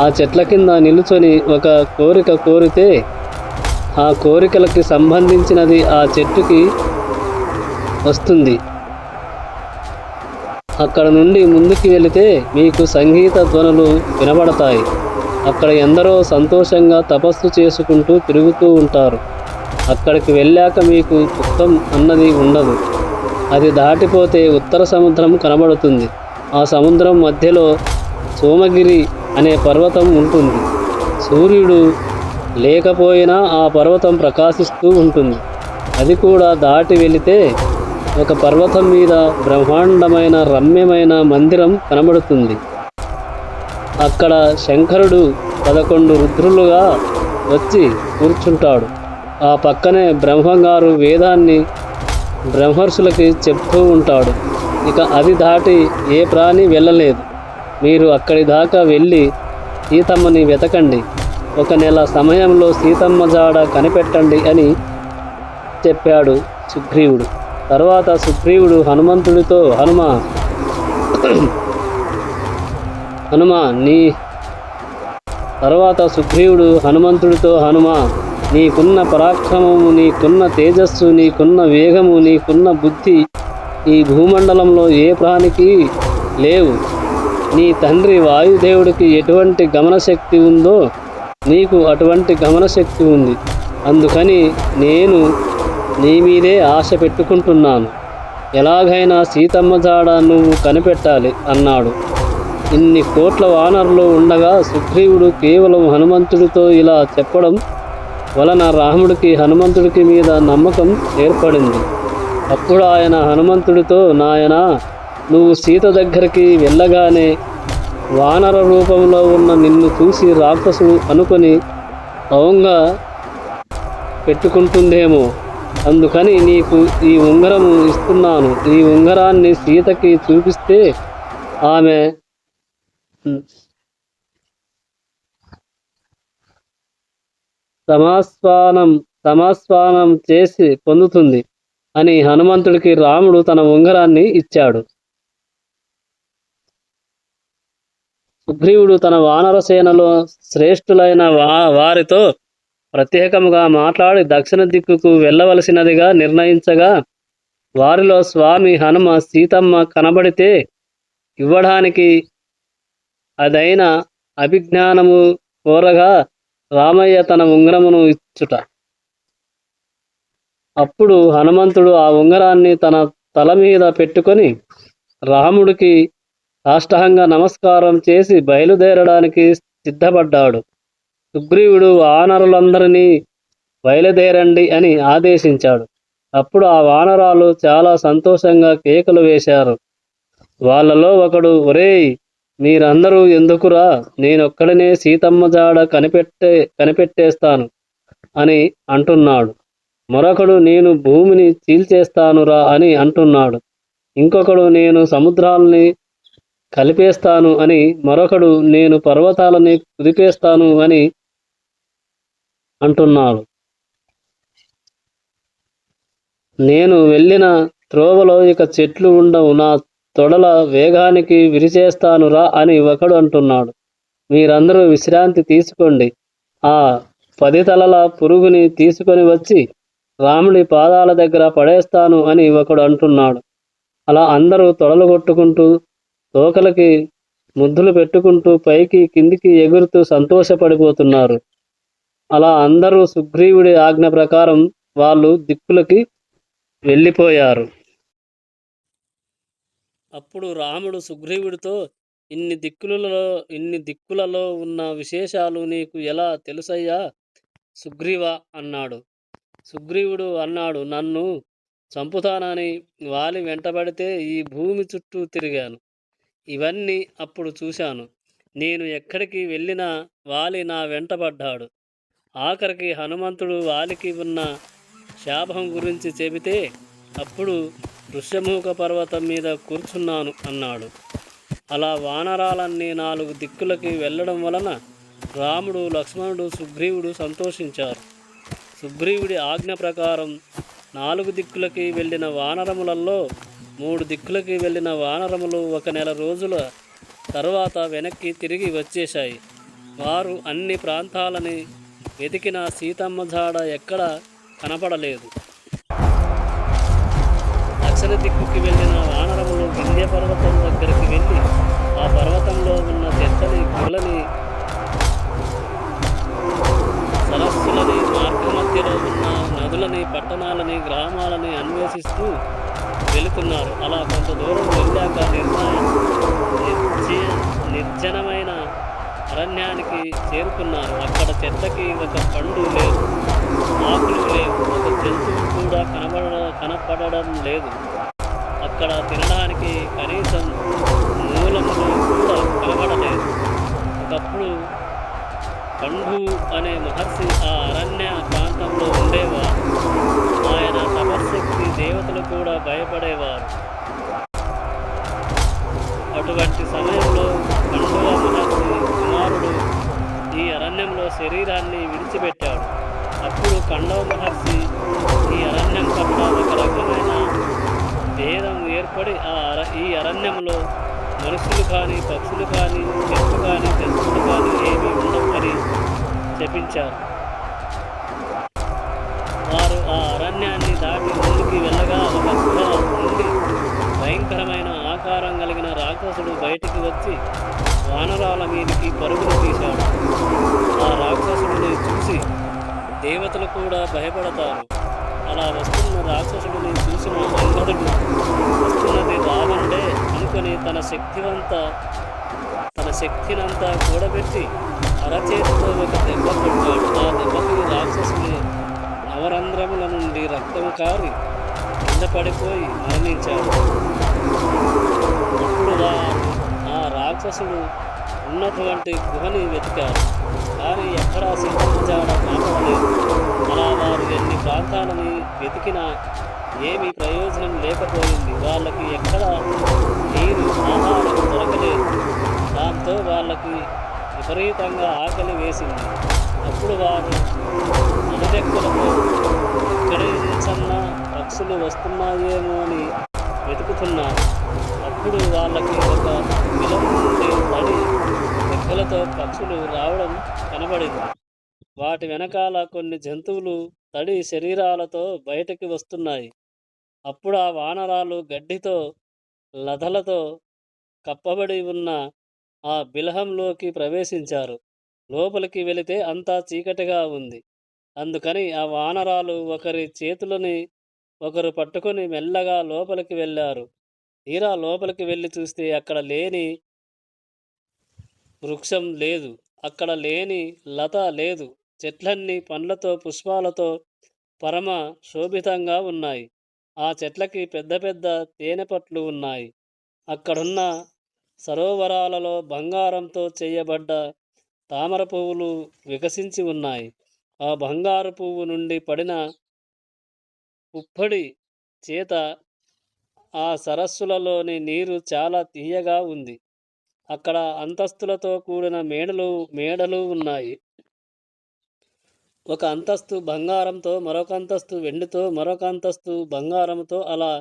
ఆ చెట్ల కింద నిలుచొని ఒక కోరిక కోరితే ఆ కోరికలకి సంబంధించినది ఆ చెట్టుకి వస్తుంది. అక్కడ నుండి ముందుకు వెళితే మీకు సంగీత ధ్వనులు వినబడతాయి. అక్కడ ఎందరో సంతోషంగా తపస్సు చేసుకుంటూ తిరుగుతూ ఉంటారు. అక్కడికి వెళ్ళాక మీకు దుఃఖం అన్నది ఉండదు. అది దాటిపోతే ఉత్తర సముద్రం కనబడుతుంది. ఆ సముద్రం మధ్యలో సోమగిరి అనే పర్వతం ఉంటుంది. సూర్యుడు లేకపోయినా ఆ పర్వతం ప్రకాశిస్తూ ఉంటుంది. అది కూడా దాటి వెళితే ఒక పర్వతం మీద బ్రహ్మాండమైన రమ్యమైన మందిరం కనబడుతుంది. అక్కడ శంకరుడు 11 రుద్రులుగా వచ్చి కూర్చుంటాడు. ఆ పక్కనే బ్రహ్మంగారు వేదాన్ని బ్రహ్మర్షులకి చెప్తూ ఉంటాడు. ఇక అది దాటి ఏ ప్రాణి వెళ్ళలేదు. మీరు అక్కడి దాకా వెళ్ళి సీతమ్మని వెతకండి. 1 నెల సమయంలో సీతమ్మ జాడ కనిపెట్టండి అని చెప్పాడు సుగ్రీవుడు. తర్వాత సుగ్రీవుడు హనుమంతుడితో హనుమా నీకున్న పరాక్రమము, నీకున్న తేజస్సు, నీకున్న వేగము, నీకున్న బుద్ధి ఈ భూమండలంలో ఏ ప్రాణికి లేవు. నీ తండ్రి వాయుదేవుడికి ఎటువంటి గమనశక్తి ఉందో నీకు అటువంటి గమనశక్తి ఉంది. అందుకని నేను నీ మీదే ఆశ పెట్టుకుంటున్నాను. ఎలాగైనా సీతమ్మ జాడ నువ్వు కనిపెట్టాలి అన్నాడు. ఇన్ని కోట్ల వానరులు ఉండగా సుగ్రీవుడు కేవలం హనుమంతుడితో ఇలా చెప్పడం వలన రాముడికి హనుమంతుడికి మీద నమ్మకం ఏర్పడింది. అప్పుడు ఆయన హనుమంతుడితో, నాయనా, నువ్వు సీత దగ్గరికి వెళ్ళగానే వానర రూపంలో ఉన్న నిన్ను చూసి రాక్షసుడు అనుకొని భవంగా పెట్టుకుంటుందేమో. అందుకని నీకు ఈ ఉంగరము ఇస్తున్నాను. ఈ ఉంగరాన్ని సీతకి చూపిస్తే ఆమె సమాస్వానం చేసి పొందుతుంది అని హనుమంతుడికి రాముడు తన ఉంగరాన్ని ఇచ్చాడు. సుగ్రీవుడు తన వానర సేనలో శ్రేష్ఠులైన వారితో ప్రత్యేకముగా మాట్లాడి దక్షిణ దిక్కుకు వెళ్ళవలసినదిగా నిర్ణయించగా, వారిలో స్వామి హనుమ సీతమ్మ కనబడితే ఇవ్వడానికి అదైన అభిజ్ఞానము కోరగా రామయ్య తన ఉంగరమును ఇచ్చుట. అప్పుడు హనుమంతుడు ఆ ఉంగరాన్ని తన తల మీద పెట్టుకొని రాముడికి సాష్టాంగ నమస్కారం చేసి బయలుదేరడానికి సిద్ధపడ్డాడు. సుగ్రీవుడు వానరులందరినీ బయలుదేరండి అని ఆదేశించాడు. అప్పుడు ఆ వానరాలు చాలా సంతోషంగా కేకలు వేశారు. వాళ్ళలో ఒకడు, ఒరేయ్, మీరందరూ ఎందుకురా, నేనొక్కడనే సీతమ్మ జాడ కనిపెట్టేస్తాను అని అంటున్నాడు. మరొకడు, నేను భూమిని చీల్చేస్తానురా అని అంటున్నాడు. ఇంకొకడు, నేను సముద్రాలని కలిపేస్తాను అని, మరొకడు, నేను పర్వతాలని కుదిపేస్తాను అని అంటున్నాడు. నేను వెళ్ళిన త్రోవలో ఇక చెట్లు ఉండవు, నా తొడల వేగానికి విరిచేస్తానురా అని ఒకడు అంటున్నాడు. మీరందరూ విశ్రాంతి తీసుకోండి. ఆ 10 తలల పురుగుని తీసుకొని వచ్చి రాముడి పాదాల దగ్గర పడేస్తాను అని ఒకడు అంటున్నాడు. అలా అందరూ తొడలు కొట్టుకుంటూ తోకలకి ముద్దులు పెట్టుకుంటూ పైకి కిందికి ఎగురుతూ సంతోషపడిపోతున్నారు. అలా అందరూ సుగ్రీవుడి ఆజ్ఞ ప్రకారం వాళ్ళు దిక్కులకి వెళ్ళిపోయారు. అప్పుడు రాముడు సుగ్రీవుడితో, ఇన్ని దిక్కులలో ఉన్న విశేషాలు నీకు ఎలా తెలుసయ్యా సుగ్రీవా అన్నాడు. సుగ్రీవుడు అన్నాడు, నన్ను చంపుతానని వాలి వెంటబడితే ఈ భూమి చుట్టూ తిరిగాను. ఇవన్నీ అప్పుడు చూశాను. నేను ఎక్కడికి వెళ్ళినా వాలి నా వెంటబడ్డాడు. ఆఖరికి హనుమంతుడు వాలికి ఉన్న శాపం గురించి చెబితే అప్పుడు ఋష్యమూక పర్వతం మీద కూర్చున్నాను అన్నాడు. అలా వానరాలన్నీ 4 దిక్కులకి వెళ్ళడం వలన రాముడు, లక్ష్మణుడు, సుగ్రీవుడు సంతోషించారు. సుగ్రీవుడి ఆజ్ఞ ప్రకారం 4 దిక్కులకి వెళ్ళిన వానరములలో 3 దిక్కులకి వెళ్ళిన వానరములు 1 నెల రోజుల తర్వాత వెనక్కి తిరిగి వచ్చేశాయి. వారు అన్ని ప్రాంతాలని వెతికిన సీతమ్మ జాడ ఎక్కడ కనపడలేదు. దక్షిణ దిక్కుకి వెళ్ళిన వానరములు వింధ్య పర్వతం దగ్గరికి వెళ్ళి ఆ పర్వతంలో ఉన్న చెట్లని, గుళ్ళని, సరస్సులని, మార్గ మధ్యలో ఉన్న నదులని, పట్టణాలని, గ్రామాలని అన్వేషిస్తూ వెళుతున్నారు. అలా కొంత దూరం వెళ్ళాక నిర్జనమైన అరణ్యానికి చేరుకున్నారు. అక్కడ చెట్లకి ఒక పండు లేదు, ఆకులు లేవు, ఒక జంతువు కూడా కనపడడం లేదు. అక్కడ తినడానికి కనీసం మూలములు కూడా కనబడలేదు. ఒకప్పుడు పండు అనే మహర్షి ఆ అరణ్య ప్రాంతంలో ఉండేవారు. ఆయన తపశక్తి దేవతలు కూడా భయపడేవారు. అటువంటి సమయంలో పండువ మహర్షి కుమారుడు ఈ అరణ్యంలో శరీరాన్ని విడిచిపెట్టాడు. అప్పుడు కండవ మహర్షి ఈ అరణ్యం పట్ల ఒక రకమైన భేదం ఏర్పడి ఈ అరణ్యంలో మనుషులు కానీ, పక్షులు కానీ, చెట్లు కానీ, జంతువులు కానీ ఏమీ ఉండవు అని చెప్పించారు. వారు ఆ అరణ్యాన్ని దాటి ముందుకు వెళ్ళగా ఒక గుహ నుండి భయంకరమైన ఆకారం కలిగిన రాక్షసుడు బయటికి వచ్చి వానరాల మీదికి పరుగులు తీశాడు. ఆ రాక్షసుడిని చూసి దేవతలు కూడా భయపడతారు. అలా వస్తున్న రాక్షసుడిని చూసిన అంగదుడు వస్తున్నది రావణుడే అనుకొని తన శక్తినంతా కూడబెట్టి అరచేతితో ఒక దెబ్బ కొట్టాడు. ఆ దెబ్బకి రాక్షసుడి నవరంధ్రముల నుండి రక్తము కారి కింద పడిపోయి మరణించాడు. అప్పుడు ఆ రాక్షసుడు ఉన్నటువంటి గుహని వెతికారు, కానీ ఎక్కడా సీతమ్మ జాడ కనపడలేదు. అలా వారు ఎన్ని ప్రాంతాలని వెతికినా ఏమీ ప్రయోజనం లేకపోయింది. వాళ్ళకి ఎక్కడ నీరు, ఆహారం దొరకలేదు. దాంతో వాళ్ళకి విపరీతంగా ఆకలి వేసింది. అప్పుడు వారు నలుదెక్కలతో ఎక్కడి నుంచన్నా పక్షులు వస్తున్నాయేమో అని వెతుకుతున్నారు. అప్పుడు వాళ్ళకి ఒక విలం నుండి తడి రెక్కలతో పక్షులు రావడం కనబడింది. వాటి వెనకాల కొన్ని జంతువులు తడి శరీరాలతో బయటకి వస్తున్నాయి. అప్పుడు ఆ వానరాలు గడ్డితో, లతలతో కప్పబడి ఉన్న ఆ బిలహంలోకి ప్రవేశించారు. లోపలికి వెళితే అంతా చీకటిగా ఉంది. అందుకని ఆ వానరాలు ఒకరి చేతులని ఒకరు పట్టుకొని మెల్లగా లోపలికి వెళ్ళారు. తీరా లోపలికి వెళ్ళి చూస్తే అక్కడ లేని వృక్షం లేదు, అక్కడ లేని లత లేదు. చెట్లన్నీ పండ్లతో, పుష్పాలతో పరమ శోభితంగా ఉన్నాయి. ఆ చెట్లకి పెద్ద పెద్ద తేనె పట్లు ఉన్నాయి. అక్కడున్న సరోవరాలలో బంగారంతో చేయబడ్డ తామర పువ్వులు వికసించి ఉన్నాయి. ఆ బంగారు పువ్వు నుండి పడిన పుప్పొడి చేత ఆ సరస్సులలోని నీరు చాలా తీయగా ఉంది. అక్కడ అంతస్తులతో కూడిన మేడలు ఉన్నాయి. ఒక అంతస్తు బంగారంతో, మరొక అంతస్తు వెండితో, మరొక అంతస్తు బంగారంతో, అలా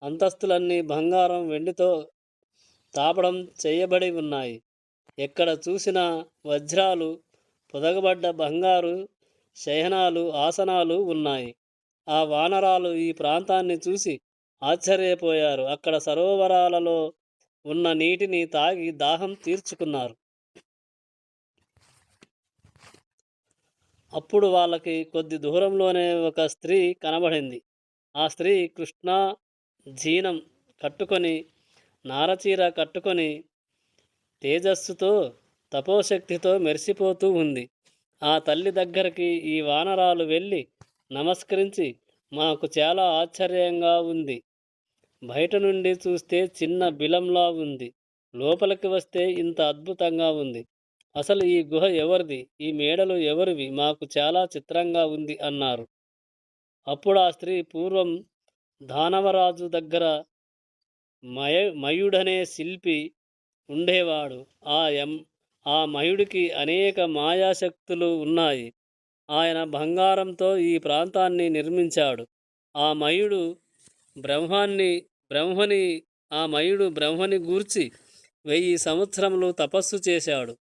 అంతస్తులన్నీ బంగారం, వెండితో తాపడం చేయబడి ఉన్నాయి. ఎక్కడ చూసినా వజ్రాలు, పొదగబడ్డ బంగారు శయనాలు, ఆసనాలు ఉన్నాయి. ఆ వానరాలు ఈ ప్రాంతాన్ని చూసి ఆశ్చర్యపోయారు. అక్కడ సరోవరాలలో ఉన్న నీటిని తాగి దాహం తీర్చుకున్నారు. అప్పుడు వాళ్ళకి కొద్ది దూరంలోనే ఒక స్త్రీ కనబడింది. ఆ స్త్రీ కృష్ణా జీనం కట్టుకొని, నారచీర కట్టుకొని, తేజస్సుతో, తపోశక్తితో మెరిసిపోతూ ఉంది. ఆ తల్లి దగ్గరికి ఈ వానరాలు వెళ్ళి నమస్కరించి, మాకు చాలా ఆశ్చర్యంగా ఉంది. బయట నుండి చూస్తే చిన్న బిలంలా ఉంది. లోపలికి వస్తే ఇంత అద్భుతంగా ఉంది. అసలు ఈ గుహ ఎవరిది? ఈ మేడలు ఎవరివి? మాకు చాలా చిత్రంగా ఉంది అన్నారు. అప్పుడు ఆ స్త్రీ, పూర్వం దానవరాజు దగ్గర మయుడనే శిల్పి ఉండేవాడు. ఆ మయుడికి అనేక మాయాశక్తులు ఉన్నాయి. ఆయన బంగారంతో ఈ ప్రాంతాన్ని నిర్మించాడు. ఆ మయుడు బ్రహ్మని ఆ మయుడు బ్రహ్మని గూర్చి 1000 సంవత్సరములు తపస్సు చేశాడు.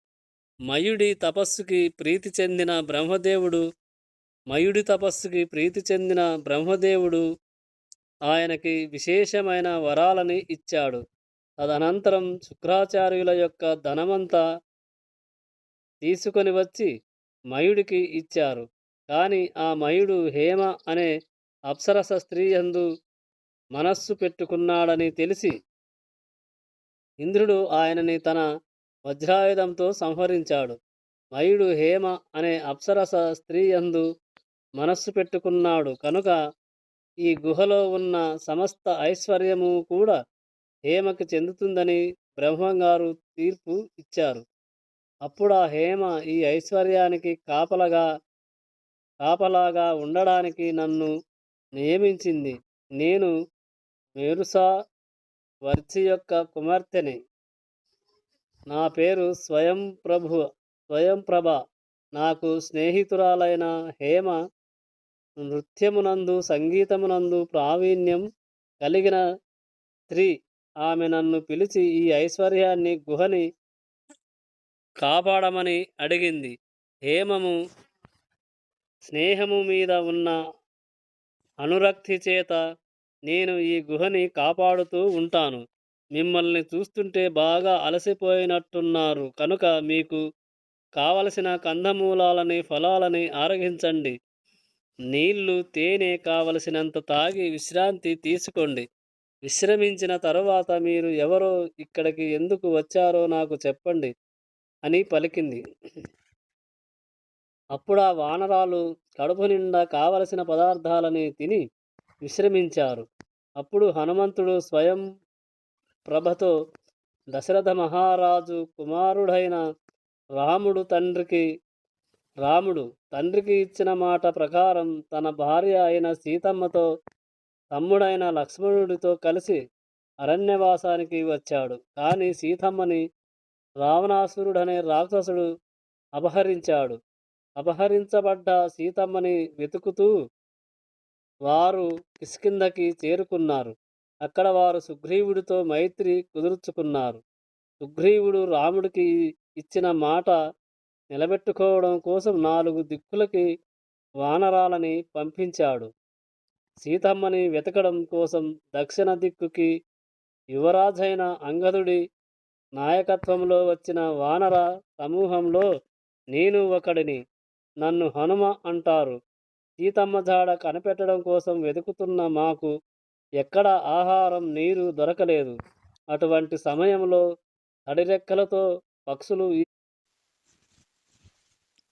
మయుడి తపస్సుకి ప్రీతి చెందిన బ్రహ్మదేవుడు ఆయనకి విశేషమైన వరాలని ఇచ్చాడు. తదనంతరం శుక్రాచార్యుల యొక్క ధనమంతా తీసుకొని వచ్చి మయుడికి ఇచ్చారు. కానీ ఆ మయుడు హేమ అనే అప్సరస స్త్రీ యందు మనస్సు పెట్టుకున్నాడని తెలిసి ఇంద్రుడు ఆయనని తన వజ్రాయుధంతో సంహరించాడు. మయుడు హేమ అనే అప్సరస స్త్రీ యందు మనస్సు పెట్టుకున్నాడు కనుక ఈ గుహలో ఉన్న సమస్త ఐశ్వర్యము కూడా హేమకి చెందుతుందని బ్రహ్మంగారు తీర్పు ఇచ్చారు. అప్పుడు ఆ హేమ ఈ ఐశ్వర్యానికి కాపలాగా ఉండడానికి నన్ను నియమించింది. నేను మెరుసా వర్చి యొక్క కుమార్తెని. నా పేరు స్వయంప్రభ. నాకు స్నేహితురాలైన హేమ నృత్యమునందు, సంగీతమునందు ప్రావీణ్యం కలిగిన స్త్రీ. ఆమె నన్ను పిలిచి ఈ ఐశ్వర్యాన్ని, గుహని కాపాడమని అడిగింది. హేమము స్నేహము మీద ఉన్న అనురక్తి చేత నేను ఈ గుహని కాపాడుతూ ఉంటాను. మిమ్మల్ని చూస్తుంటే బాగా అలసిపోయినట్టున్నారు కనుక మీకు కావలసిన కందమూలాలని, ఫలాలని ఆరగించండి. నీళ్లు, తేనె కావలసినంత తాగి విశ్రాంతి తీసుకోండి. విశ్రమించిన తరువాత మీరు ఎవరో, ఇక్కడికి ఎందుకు వచ్చారో నాకు చెప్పండి అని పలికింది. అప్పుడు ఆ వానరాలు కడుపు నిండా కావలసిన పదార్థాలని తిని విశ్రమించారు. అప్పుడు హనుమంతుడు స్వయం ప్రభతో దశరథ మహారాజు కుమారుడైన రాముడు తండ్రికి ఇచ్చిన మాట ప్రకారం తన భార్య అయిన సీతమ్మతో, తమ్ముడైన లక్ష్మణుడితో కలిసి అరణ్యవాసానికి వచ్చాడు. కానీ సీతమ్మని రావణాసురుడనే రాక్షసుడు అపహరించాడు. అపహరించబడ్డ సీతమ్మని వెతుకుతూ వారు కిష్కింధకి చేరుకున్నారు. అక్కడ వారు సుగ్రీవుడితో మైత్రి కుదుర్చుకున్నారు. సుగ్రీవుడు రాముడికి ఇచ్చిన మాట నిలబెట్టుకోవడం కోసం 4 దిక్కులకి వానరాలని పంపించాడు. సీతమ్మని వెతకడం కోసం దక్షిణ దిక్కుకి యువరాజైన అంగదుడి నాయకత్వంలో వచ్చిన వానర సమూహంలో నేను ఒకడిని. నన్ను హనుమ అంటారు. సీతమ్మ జాడ కనిపెట్టడం కోసం వెతుకుతున్న మాకు ఎక్కడ ఆహారం, నీరు దొరకలేదు. అటువంటి సమయంలో తడిరెక్కలతో పక్షులు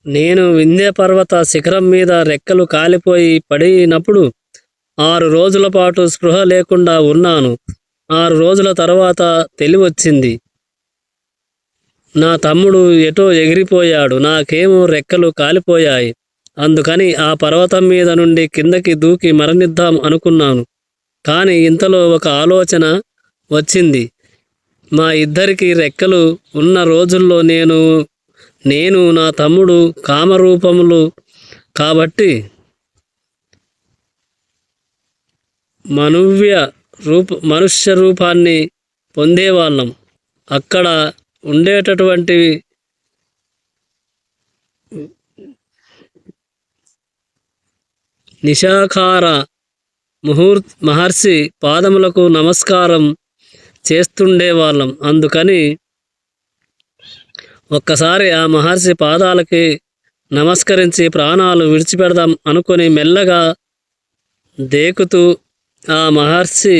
నేను వింధ్య పర్వత శిఖరం మీద రెక్కలు కాలిపోయి పడినప్పుడు 6 రోజుల పాటు స్పృహ లేకుండా ఉన్నాను. 6 రోజుల తర్వాత తెలివొచ్చింది. నా తమ్ముడు ఎటో ఎగిరిపోయాడు. నాకేమో రెక్కలు కాలిపోయాయి. అందుకని ఆ పర్వతం మీద నుండి కిందకి దూకి మరణిద్దాం అనుకున్నాను. కానీ ఇంతలో ఒక ఆలోచన వచ్చింది. మా ఇద్దరికి రెక్కలు ఉన్న రోజుల్లో నేను నా తమ్ముడు కామరూపములు కాబట్టి మనుష్య రూపాన్ని పొందేవాళ్ళం. అక్కడ ఉండేటటువంటి నిశాఖార మహర్షి పాదములకు నమస్కారం చేస్తుండేవాళ్ళం. అందుకని ఒక్కసారి ఆ మహర్షి పాదాలకి నమస్కరించి ప్రాణాలు విడిచిపెడదాం అనుకుని మెల్లగా దేకుతూ ఆ మహర్షి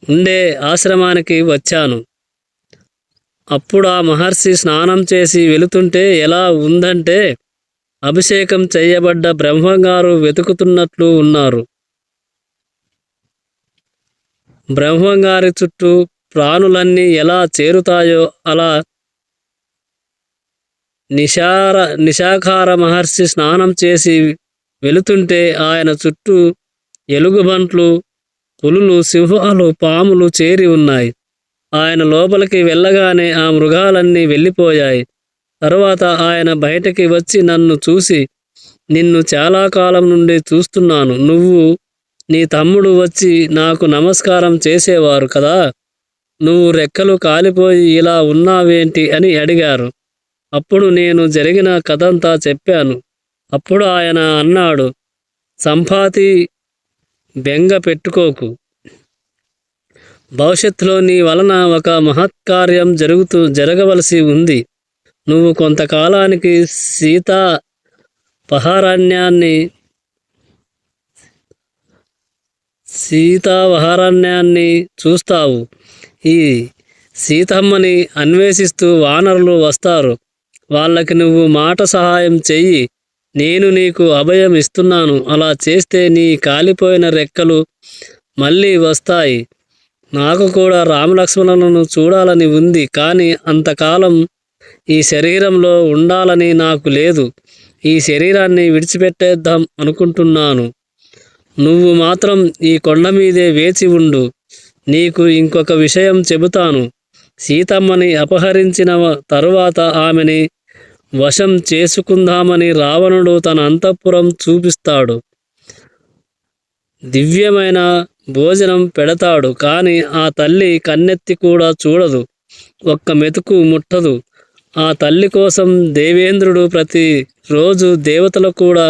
ఉండే ఆశ్రమానికి వచ్చాను. అప్పుడు ఆ మహర్షి స్నానం చేసి వెళుతుంటే ఎలా ఉందంటే అభిషేకం చేయబడ్డ బ్రహ్మంగారు వెతుకుతున్నట్లు ఉన్నారు. బ్రహ్మంగారి చుట్టూ ప్రాణులన్నీ ఎలా చేరుతాయో అలా నిశాఖార మహర్షి స్నానం చేసి వెళుతుంటే ఆయన చుట్టూ ఎలుగుబంట్లు, పులులు, సింహాలు, పాములు చేరి ఉన్నాయి. ఆయన లోపలికి వెళ్ళగానే ఆ మృగాలన్నీ వెళ్ళిపోయాయి. తరువాత ఆయన బయటకి వచ్చి నన్ను చూసి, నిన్ను చాలా కాలం నుండి చూస్తున్నాను. నువ్వు నీ తమ్ముడు వచ్చి నాకు నమస్కారం చేసేవారు కదా, నువ్వు రెక్కలు కాలిపోయి ఇలా ఉన్నావేంటి అని అడిగారు. అప్పుడు నేను జరిగిన కథంతా చెప్పాను. అప్పుడు ఆయన అన్నాడు, సంపాతి, బెంగ పెట్టుకోకు. భవిష్యత్తులో నీ వలన ఒక మహత్కార్యం జరగవలసి ఉంది. నువ్వు కొంతకాలానికి సీతావహారణ్యాన్ని చూస్తావు. ఈ సీతమ్మని అన్వేషిస్తూ వానరులు వస్తారు. వాళ్ళకి నువ్వు మాట సహాయం చెయ్యి. నేను నీకు అభయం ఇస్తున్నాను. అలా చేస్తే నీ కాలిపోయిన రెక్కలు మళ్ళీ వస్తాయి. నాకు కూడా రామలక్ష్మణులను చూడాలని ఉంది, కానీ అంతకాలం ఈ శరీరంలో ఉండాలని నాకు లేదు. ఈ శరీరాన్ని విడిచిపెట్టేద్దాం అనుకుంటున్నాను. నువ్వు మాత్రం ఈ కొండ మీదే వేచి ఉండు. నీకు ఇంకొక విషయం చెబుతాను. సీతమ్మని అపహరించిన తరువాత ఆమెని వశం చేసుకుందామని రావణుడు తన అంతఃపురం చూపిస్తాడు. దివ్యమైన భోజనం పెడతాడు. కానీ ఆ తల్లి కన్నెత్తి కూడా చూడదు, ఒక్క మెతుకు ముట్టదు. ఆ తల్లి కోసం దేవేంద్రుడు ప్రతిరోజు దేవతలు కూడా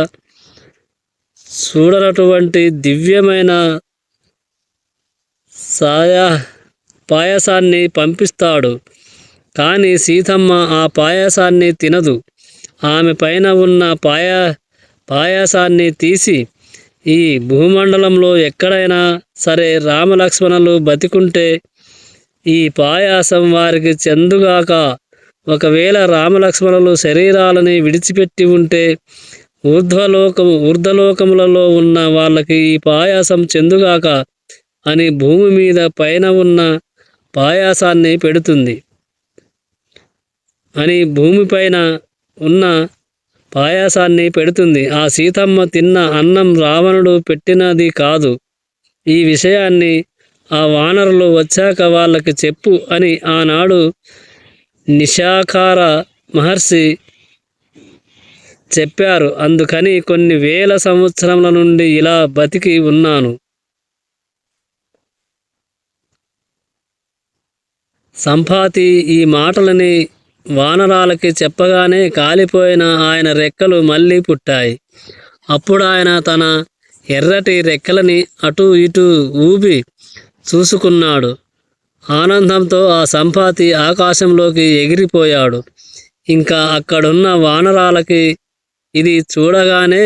చూడనటువంటి దివ్యమైన పాయసాన్ని పంపిస్తాడు. కానీ సీతమ్మ ఆ పాయసాన్ని తినదు. ఆమె పైన ఉన్న పాయసాన్ని తీసి ఈ భూమండలంలో ఎక్కడైనా సరే రామలక్ష్మణులు బతికుంటే ఈ పాయాసం వారికి చెందుగాక. ఒకవేళ రామలక్ష్మణులు శరీరాలని విడిచిపెట్టి ఉంటే ఊర్ధ్వలోకములలో ఉన్న వాళ్ళకి ఈ పాయాసం చెందుగాక అని భూమి మీద పైన ఉన్న పాయాసాన్ని పెడుతుంది. ఆ సీతమ్మ తిన్న అన్నం రావణుడు పెట్టినది కాదు. ఈ విషయాన్ని ఆ వానరులు వచ్చాక వాళ్ళకి చెప్పు అని ఆనాడు నిశాఖార మహర్షి చెప్పారు. అందుకని కొన్ని వేల సంవత్సరముల నుండి ఇలా బతికి ఉన్నాను. సంపాతి ఈ మాటలని వానరాలకి చెప్పగానే కాలిపోయిన ఆయన రెక్కలు మళ్ళీ పుట్టాయి. అప్పుడు ఆయన తన ఎర్రటి రెక్కలని అటు ఇటు ఊపి చూసుకున్నాడు. ఆనందంతో ఆ సంపాతి ఆకాశంలోకి ఎగిరిపోయాడు. ఇంకా అక్కడున్న వానరాలకి ఇది చూడగానే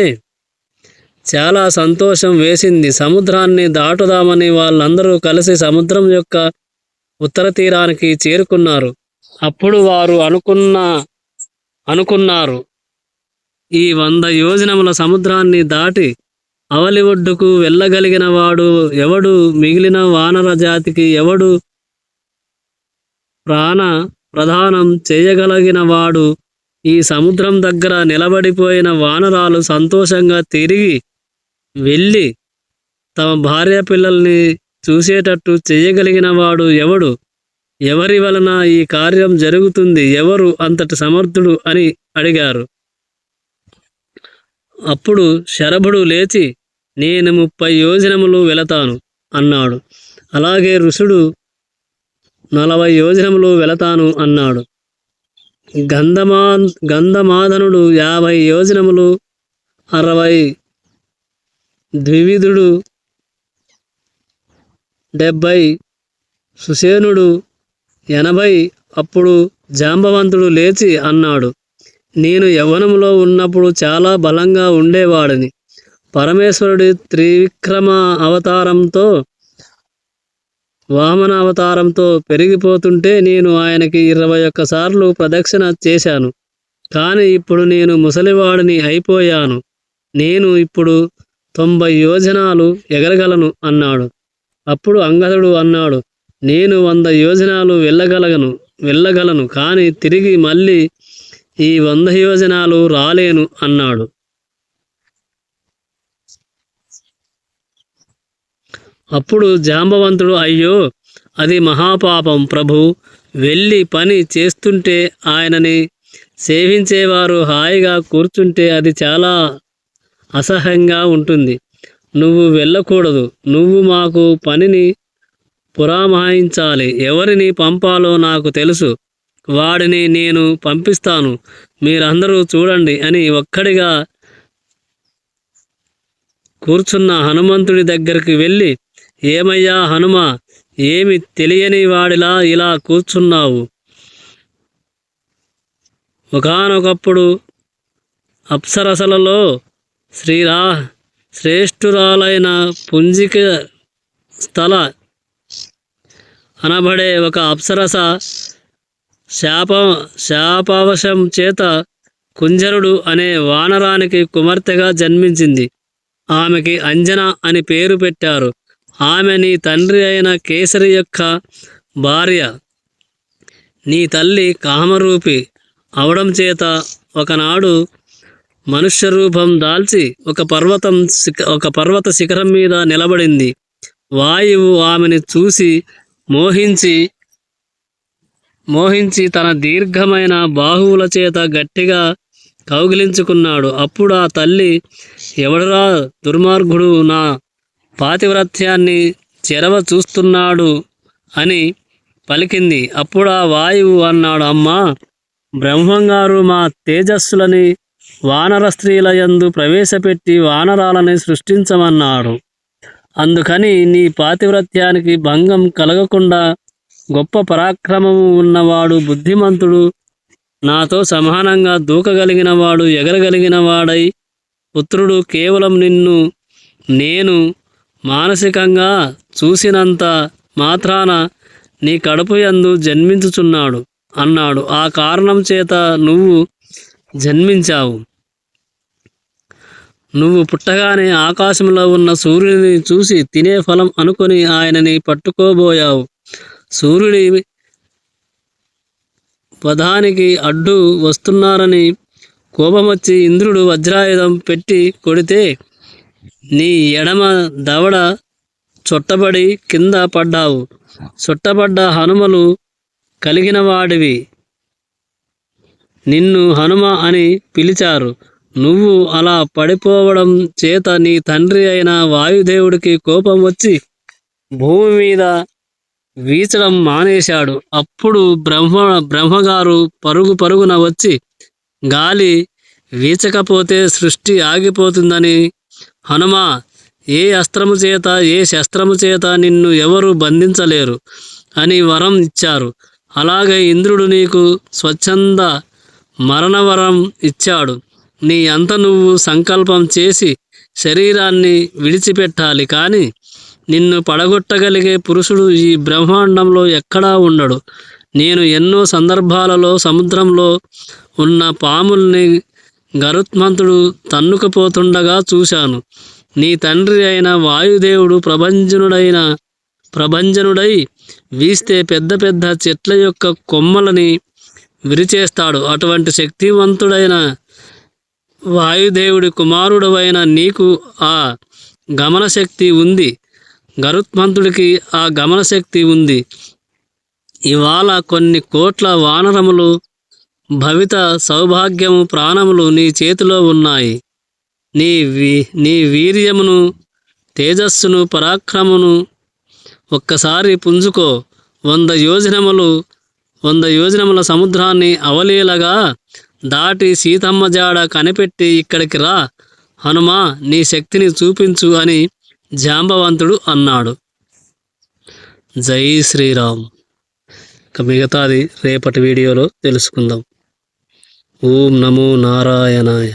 చాలా సంతోషం వేసింది. సముద్రాన్ని దాటుదామని వాళ్ళందరూ కలిసి సముద్రం యొక్క ఉత్తర తీరానికి చేరుకున్నారు. అప్పుడు వారు అనుకున్నారు, ఈ 100 యోజనముల సముద్రాన్ని దాటి అవలి ఒడ్డుకు వెళ్ళగలిగిన వాడు ఎవడు, మిగిలిన వానర జాతికి ఎవడు ప్రాణ ప్రదానం చేయగలిగిన వాడు. ఈ సముద్రం దగ్గర నిలబడిపోయిన వానరాలు సంతోషంగా తిరిగి వెళ్ళి తమ భార్య పిల్లల్ని చూసేటట్టు చేయగలిగిన వాడు ఎవడు, ఎవరి వలన ఈ కార్యం జరుగుతుంది, ఎవరు అంతటి సమర్థుడు అని అడిగారు. అప్పుడు శరభుడు లేచి, నేను 30 యోజనములు వెళతాను అన్నాడు. అలాగే ఋషుడు 40 యోజనములు వెళతాను అన్నాడు. గంధమాదనుడు 50 యోజనములు, 60, ద్వివిధుడు 70, సుసేనుడు 80. అప్పుడు జాంబవంతుడు లేచి అన్నాడు, నేను యవ్వనంలో ఉన్నప్పుడు చాలా బలంగా ఉండేవాడిని. పరమేశ్వరుడి త్రివిక్రమ అవతారంతో వామన అవతారంతో పెరిగిపోతుంటే నేను ఆయనకి 21 సార్లు ప్రదక్షిణ చేశాను. కానీ ఇప్పుడు నేను ముసలివాడిని అయిపోయాను. నేను ఇప్పుడు 90 యోజనాలు ఎగరగలను అన్నాడు. అప్పుడు అంగదుడు అన్నాడు, నేను 100 యోజనాలు వెళ్ళగలను కానీ తిరిగి మళ్ళీ ఈ 100 యోజనాలు రాలేను అన్నాడు. అప్పుడు జాంబవంతుడు, అయ్యో అది మహాపాపం ప్రభు. వెళ్ళి పని చేస్తుంటే ఆయనని సేవించేవారు హాయిగా కూర్చుంటే అది చాలా అసహ్యంగా ఉంటుంది. నువ్వు వెళ్ళకూడదు. నువ్వు మాకు పనిని పురమాయించాలి. ఎవరిని పంపాలో నాకు తెలుసు. వాడిని నేను పంపిస్తాను. మీరందరూ చూడండి అని ఒక్కడిగా కూర్చున్న హనుమంతుడి దగ్గరికి వెళ్ళి, ఏమయ్యా హనుమ, ఏమి తెలియని వాడిలా ఇలా కూర్చున్నావు? ఒకానొకప్పుడు అప్సరసలలో శ్రేష్ఠురాలైన పుంజిక స్థల అనబడే ఒక అప్సరస శాపవశం చేత కుంజరుడు అనే వానరానికి కుమార్తెగా జన్మించింది. ఆమెకి అంజన అని పేరు పెట్టారు. ఆమె నీ తండ్రి అయిన కేసరి యొక్క భార్య. నీ తల్లి కామరూపి అవడం చేత ఒకనాడు మనుష్య రూపం దాల్చి ఒక పర్వత శిఖరం మీద నిలబడింది. వాయువు ఆమెను చూసి మోహించి తన దీర్ఘమైన బాహువుల చేత గట్టిగా కౌగిలించుకున్నాడు. అప్పుడు ఆ తల్లి, ఎవడురా దుర్మార్గుడు నా పాతివ్రత్యాన్ని చెరవ చూస్తున్నాడు అని పలికింది. అప్పుడు ఆ వాయువు అన్నాడు, అమ్మా, బ్రహ్మంగారు మా తేజస్సులని వానర స్త్రీల యందు ప్రవేశపెట్టి వానరాలని సృష్టించమన్నారు. అందుకని నీ పాతివ్రత్యానికి భంగం కలగకుండా గొప్ప పరాక్రమము ఉన్నవాడు, బుద్ధిమంతుడు, నాతో సమానంగా దూకగలిగిన వాడు, ఎగరగలిగిన వాడై పుత్రుడు కేవలం నిన్ను నేను మానసికంగా చూసినంత మాత్రాన నీ కడుపు యందు జన్మించుచున్నాడు అన్నాడు. ఆ కారణం చేత నువ్వు జన్మించావు. నువ్వు పుట్టగానే ఆకాశంలో ఉన్న సూర్యుని చూసి తినే ఫలం అనుకొని ఆయనని పట్టుకోబోయావు. సూర్యుడి పదానికి అడ్డు వస్తున్నారని కోపమొచ్చి ఇంద్రుడు వజ్రాయుధం పెట్టి కొడితే నీ ఎడమ దవడ చొట్టబడి కింద పడ్డావు. చుట్టబడ్డ హనుమలు కలిగిన వాడివి. నిన్ను హనుమ అని పిలిచారు. నువ్వు అలా పడిపోవడం చేత నీ తండ్రి అయిన వాయుదేవుడికి కోపం వచ్చి భూమి మీద వీచడం మానేశాడు. అప్పుడు బ్రహ్మగారు పరుగున వచ్చి, గాలి వీచకపోతే సృష్టి ఆగిపోతుందని, హనుమా, ఏ అస్త్రము చేత ఏ శస్త్రము చేత నిన్ను ఎవరు బంధించలేరు అని వరం ఇచ్చారు. అలాగే ఇంద్రుడు నీకు స్వచ్ఛంద మరణవరం ఇచ్చాడు. నీ అంత నువ్వు సంకల్పం చేసి శరీరాన్ని విడిచిపెట్టాలి. కానీ నిన్ను పడగొట్టగలిగే పురుషుడు ఈ బ్రహ్మాండంలో ఎక్కడా ఉండడు. నేను ఎన్నో సందర్భాలలో సముద్రంలో ఉన్న పాముల్ని గరుత్మంతుడు తన్నుకుపోతుండగా చూశాను. నీ తండ్రి అయిన వాయుదేవుడు ప్రభంజనుడై వీస్తే పెద్ద పెద్ద చెట్ల యొక్క కొమ్మలని విరిచేస్తాడు. అటువంటి శక్తివంతుడైన వాయుదేవుడి కుమారుడవైన నీకు ఆ గమనశక్తి ఉంది. గరుత్మంతుడికి ఆ గమనశక్తి ఉంది. ఇవాళ కొన్ని కోట్ల వానరములు భవిత సౌభాగ్యము ప్రాణములు నీ చేతిలో ఉన్నాయి. నీ వీర్యమును, తేజస్సును, పరాక్రమమును ఒక్కసారి పుంజుకో. 100 యోజనముల సముద్రాన్ని అవలీలగా దాటి సీతమ్మ జాడ కనిపెట్టి ఇక్కడికి రా హనుమా, నీ శక్తిని చూపించు అని జాంబవంతుడు అన్నాడు. జై శ్రీరామ్. ఇక మిగతాది రేపటి వీడియోలో తెలుసుకుందాం. ఓం నమో నారాయణాయ.